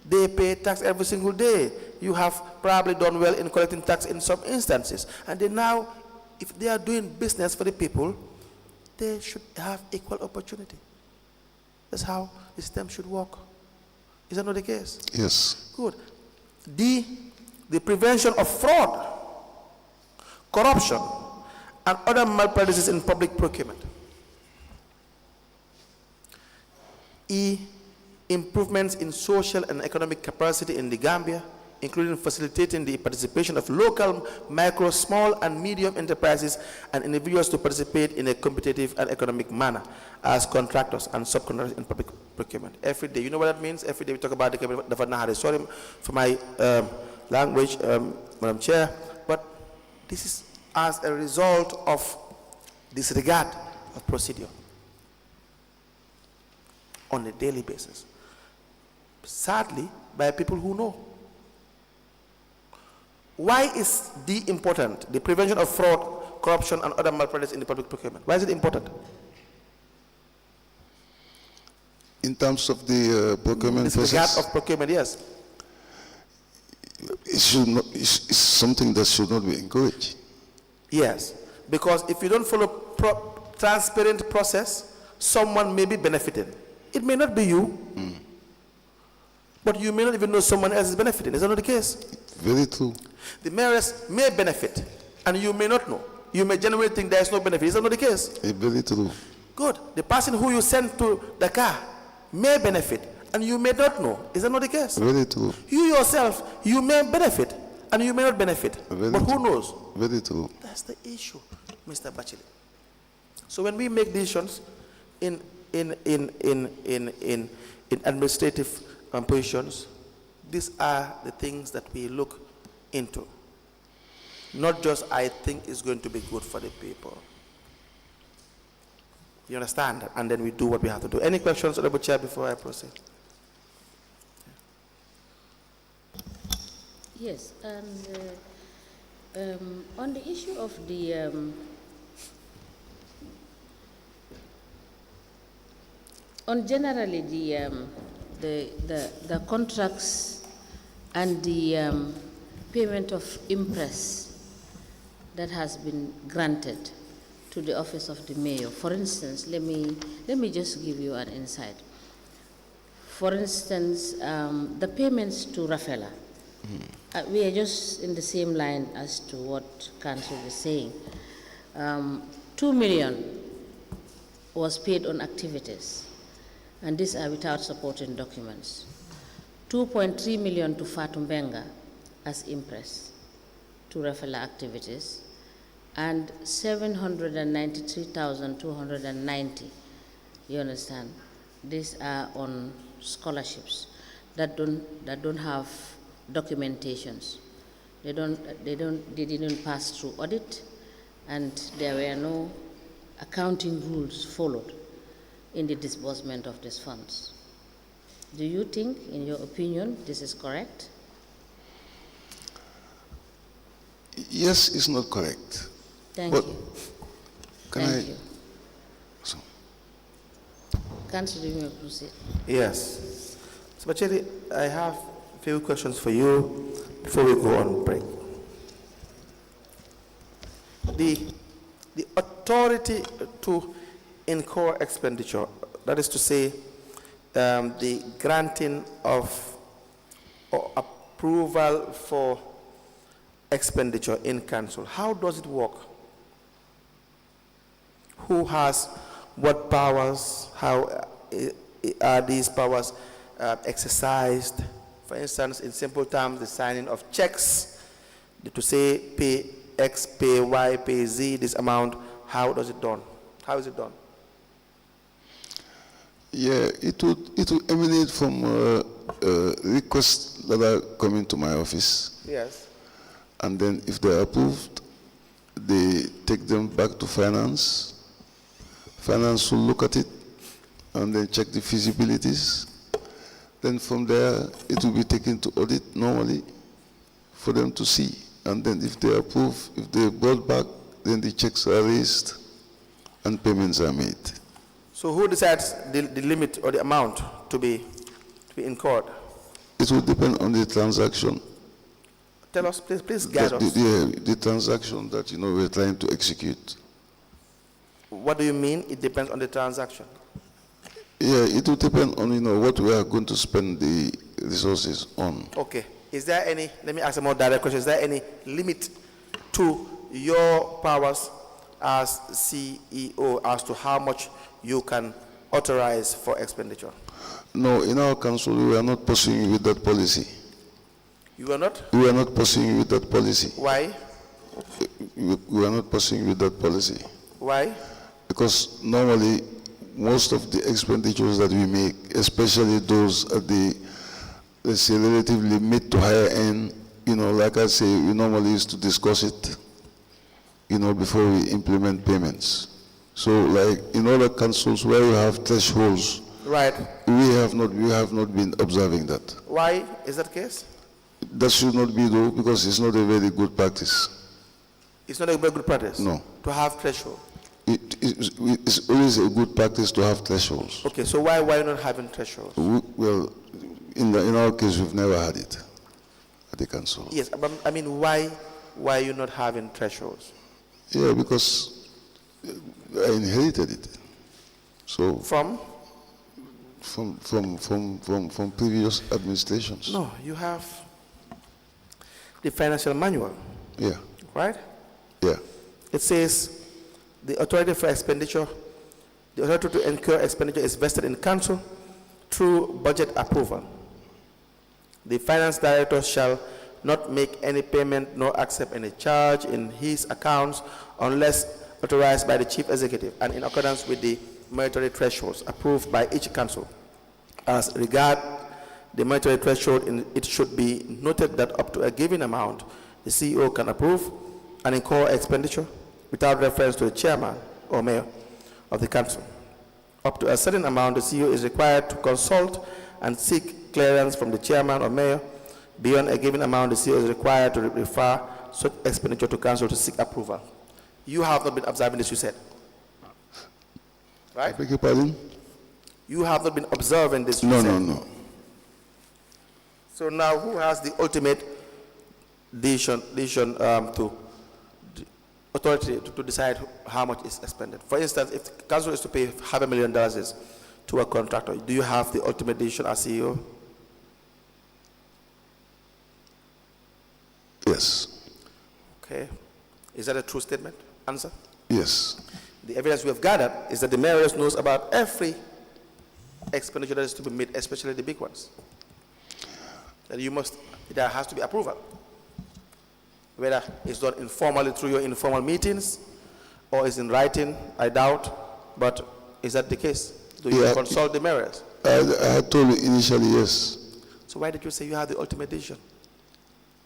S6: They pay tax every single day. You have probably done well in collecting tax in some instances. And they now, if they are doing business for the people, they should have equal opportunity. That's how the system should work. Is that not the case?
S5: Yes.
S6: Good. D, the prevention of fraud, corruption, and other malpractices in public procurement. E, improvements in social and economic capacity in the Gambia, including facilitating the participation of local, micro, small, and medium enterprises and individuals to participate in a competitive and economic manner as contractors and subcontractors in public procurement. Every day, you know what that means? Every day we talk about the sorry for my language, Madam Chair, but this is as a result of disregard of procedure on a daily basis. Sadly, by people who know. Why is D important? The prevention of fraud, corruption, and other malpractice in the public procurement. Why is it important?
S5: In terms of the procurement
S6: Disregard
S5: process,
S6: of procurement, yes.
S5: it should not, it's something that should not be encouraged.
S6: Yes, because if you don't follow transparent process, someone may be benefiting. It may not be you, but you may not even know someone else is benefiting. Is that not the case?
S5: Very true.
S6: The mayoress may benefit, and you may not know. You may genuinely think there is no benefit. Is that not the case?
S5: Very true.
S6: Good. The person who you sent to Dakar may benefit, and you may not know. Is that not the case?
S5: Very true.
S6: You yourself, you may benefit, and you may not benefit.
S5: Very
S6: But who
S5: true.
S6: knows?
S5: Very true.
S6: That's the issue, Mr. Batchilly. So when we make decisions in administrative positions, these are the things that we look into. Not just I think it's going to be good for the people. You understand? And then we do what we have to do. Any questions, Honorable Chair, before I proceed?
S2: Yes, and on the issue of the on generally the contracts and the payment of impress that has been granted to the office of the mayor. For instance, let me just give you an insight. For instance, the payments to Rafaela. We are just in the same line as to what Council is saying. 2 million was paid on activities, and these are without supporting documents. 2.3 million to Fatou Mbenga as impress to Rafaela activities, and 793,290, you understand? These are on scholarships that don't have documentations. They didn't pass through audit, and there were no accounting rules followed in the disbursement of these funds. Do you think, in your opinion, this is correct?
S5: Yes, it's not correct.
S2: Thank
S5: But
S2: you.
S5: Can
S2: Thank
S5: I?
S2: you.
S5: So,
S2: Councillor, you may proceed.
S6: Yes. So, Batchilly, I have a few questions for you before we go on break. The authority to incur expenditure, that is to say, the granting of or approval for expenditure in council, how does it work? Who has what powers? How are these powers exercised? For instance, in simple terms, the signing of checks to say pay X, pay Y, pay Z, this amount. How does it done? How is it done?
S5: yeah, it would emanate from requests that are coming to my office.
S6: Yes.
S5: And then if they're approved, they take them back to finance. Finance will look at it and then check the feasibilities. Then from there, it will be taken to audit normally for them to see. And then if they approve, if they brought back, then the checks are raised and payments are made.
S6: So who decides the limit or the amount to be incurred?
S5: It will depend on the transaction.
S6: Tell us, please guide us.
S5: The transaction that we're trying to execute.
S6: What do you mean? It depends on the transaction.
S5: Yeah, it will depend on what we are going to spend the resources on.
S6: Okay. Is there any? Let me ask a more direct question. Is there any limit to your powers as CEO as to how much you can authorize for expenditure?
S5: No, in our council we are not pursuing with that policy.
S6: You are not?
S5: We are not pursuing with that policy.
S6: Why?
S5: We are not pursuing with that policy.
S6: Why?
S5: Because normally, most of the expenditures that we make, especially those at the, let's say, relatively mid to higher end, like I say, we normally used to discuss it, before we implement payments. So, like in other councils where we have thresholds,
S6: right,
S5: we have not been observing that.
S6: Why is that the case?
S5: That should not be though, because it's not a very good practice.
S6: It's not a very good practice?
S5: No.
S6: To have threshold?
S5: It's always a good practice to have thresholds.
S6: Okay, so why not having thresholds?
S5: Well, in our case, we've never had it at the council.
S6: Yes, but I mean, why are you not having thresholds?
S5: Yeah, because I inherited it. So
S6: From
S5: previous administrations.
S6: No, you have the financial manual,
S5: Yeah,
S6: right?
S5: yeah.
S6: It says the authority for expenditure, the authority to incur expenditure is vested in council through budget approval. The finance director shall not make any payment nor accept any charge in his accounts unless authorized by the chief executive and in accordance with the monetary thresholds approved by each council. As regard the monetary threshold, it should be noted that up to a given amount, the CEO can approve and incur expenditure without reference to the chairman or mayor of the council. Up to a certain amount, the CEO is required to consult and seek clearance from the chairman or mayor. Beyond a given amount, the CEO is required to refer such expenditure to council to seek approval. You have not been observing this, you said. Right?
S5: I beg your pardon?
S6: You have not been observing this, you
S5: No,
S6: said.
S5: no.
S6: So now who has the ultimate decision to authority to decide how much is expended? For instance, if the council is to pay $500,000 to a contractor, do you have the ultimate decision as CEO?
S5: Yes.
S6: Okay. Is that a true statement? Answer?
S5: Yes.
S6: The evidence we have gathered is that the mayor knows about every expenditure that is to be made, especially the big ones. That there has to be approval. Whether it's done informally through your informal meetings or is in writing, I doubt, but is that the case? Do you consult the mayors?
S5: I told you initially, yes.
S6: So why did you say you have the ultimate decision?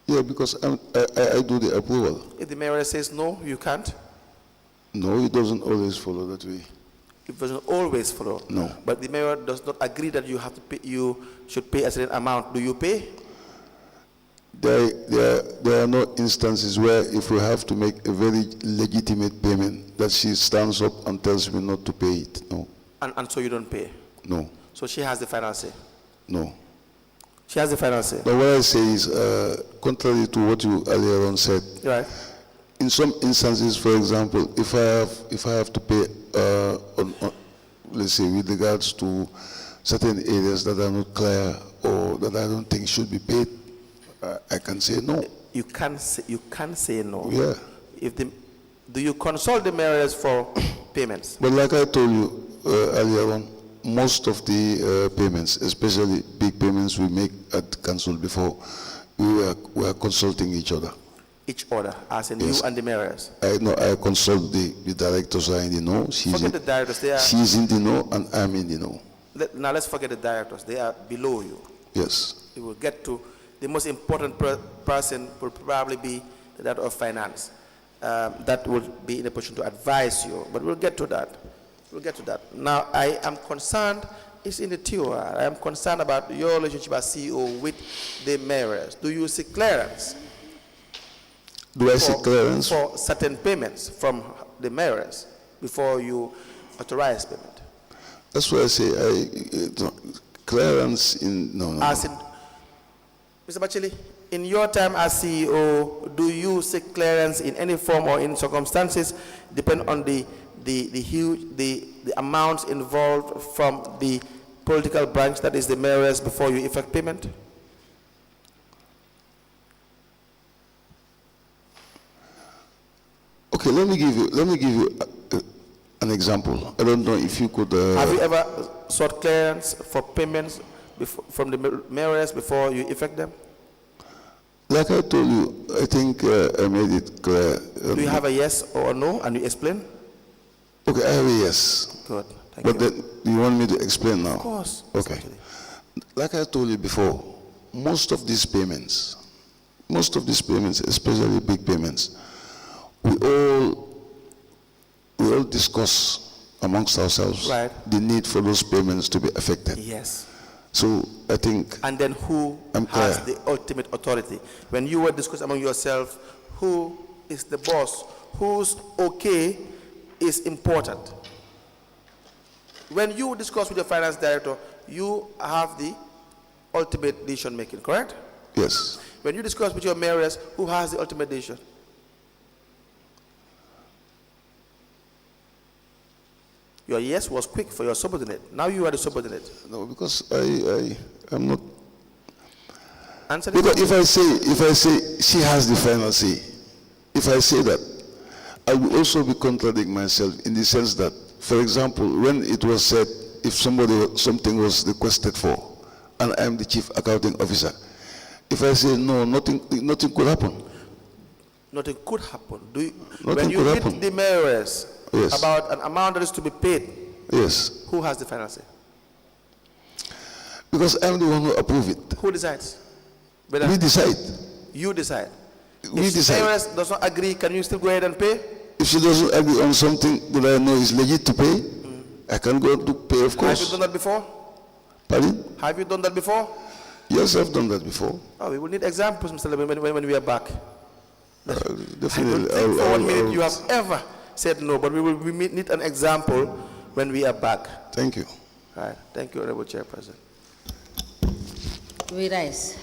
S5: Yeah, because I do the approval.
S6: If the mayor says no, you can't?
S5: No, it doesn't always follow that way.
S6: It doesn't always follow.
S5: No.
S6: But the mayor does not agree that you have to pay, you should pay a certain amount. Do you pay?
S5: There are no instances where if we have to make a very legitimate payment that she stands up and tells me not to pay it. No.
S6: And so you don't pay?
S5: No.
S6: So she has the final say?
S5: No.
S6: She has the final say?
S5: But what I say is, contrary to what you earlier on said,
S6: Right.
S5: in some instances, for example, if I have to pay, let's say, with regards to certain areas that are not clear or that I don't think should be paid, I can say no.
S6: You can say no.
S5: Yeah.
S6: Do you consult the mayors for payments?
S5: But like I told you earlier on, most of the payments, especially big payments we make at council before, we are consulting each other.
S6: Each other, as in
S5: Yes.
S6: you and the mayors?
S5: I consult the directors are in the know.
S6: Forget the directors.
S5: She's in the know and I'm in the know.
S6: Now let's forget the directors. They are below you.
S5: Yes.
S6: We will get to the most important person will probably be the director of finance. That will be in a position to advise you, but we'll get to that. We'll get to that. Now, I am concerned, it's in the TOR, I am concerned about your relationship as CEO with the mayors. Do you seek clearance?
S5: Do I seek clearance?
S6: For certain payments from the mayors before you authorize payment?
S5: That's why I say clearance in, no.
S6: As in, Mr. Batchilly, in your time as CEO, do you seek clearance in any form or in circumstances, depend on the amounts involved from the political branch, that is the mayors, before you effect payment?
S5: Okay, let me give you an example. I don't know if you could.
S6: Have you ever sought clearance for payments from the mayors before you effect them?
S5: Like I told you, I think I made it clear.
S6: Do you have a yes or a no, and you explain?
S5: Okay, I have a yes.
S6: Good, thank
S5: but
S6: you.
S5: Then you want me to explain now?
S6: Of course.
S5: Okay. Like I told you before, most of these payments, especially big payments, we all discuss amongst ourselves the need for those payments to be effected.
S6: Yes.
S5: So I think.
S6: And then who has the ultimate authority? When you were discussing among yourself, who is the boss? Who's okay is important. When you discuss with your finance director, you have the ultimate decision making, correct?
S5: Yes.
S6: When you discuss with your mayoress, who has the ultimate decision? Your yes was quick for your subordinate. Now you are the subordinate.
S5: No, because I am not.
S6: Answer
S5: Because
S6: the
S5: if I say she has the final say, if I say that, I will also be contradicting myself in the sense that, for example, when it was said if something was requested for, and I am the chief accounting officer, if I say no, nothing could happen.
S6: Nothing could happen.
S5: Nothing
S6: when you
S5: could
S6: meet
S5: happen.
S6: the mayoress
S5: Yes.
S6: about an amount that is to be paid,
S5: Yes.
S6: who has the final say?
S5: Because I am the one who approve it.
S6: Who decides?
S5: We decide.
S6: You decide.
S5: We
S6: If the
S5: decide.
S6: mayoress does not agree, can you still go ahead and pay?
S5: If she doesn't agree on something that I know is legit to pay, I can go to pay, of
S6: Have
S5: course.
S6: you done that before?
S5: Pardon?
S6: Have you done that before?
S5: Yes, I've done that before.
S6: Oh, we will need examples, Mr. Levin, when we are back. I
S5: Definitely.
S6: don't think for 1 minute you have ever said no, but we need an example when we are back.
S5: Thank you.
S6: All right. Thank you, Honorable Chairperson.
S2: We rise.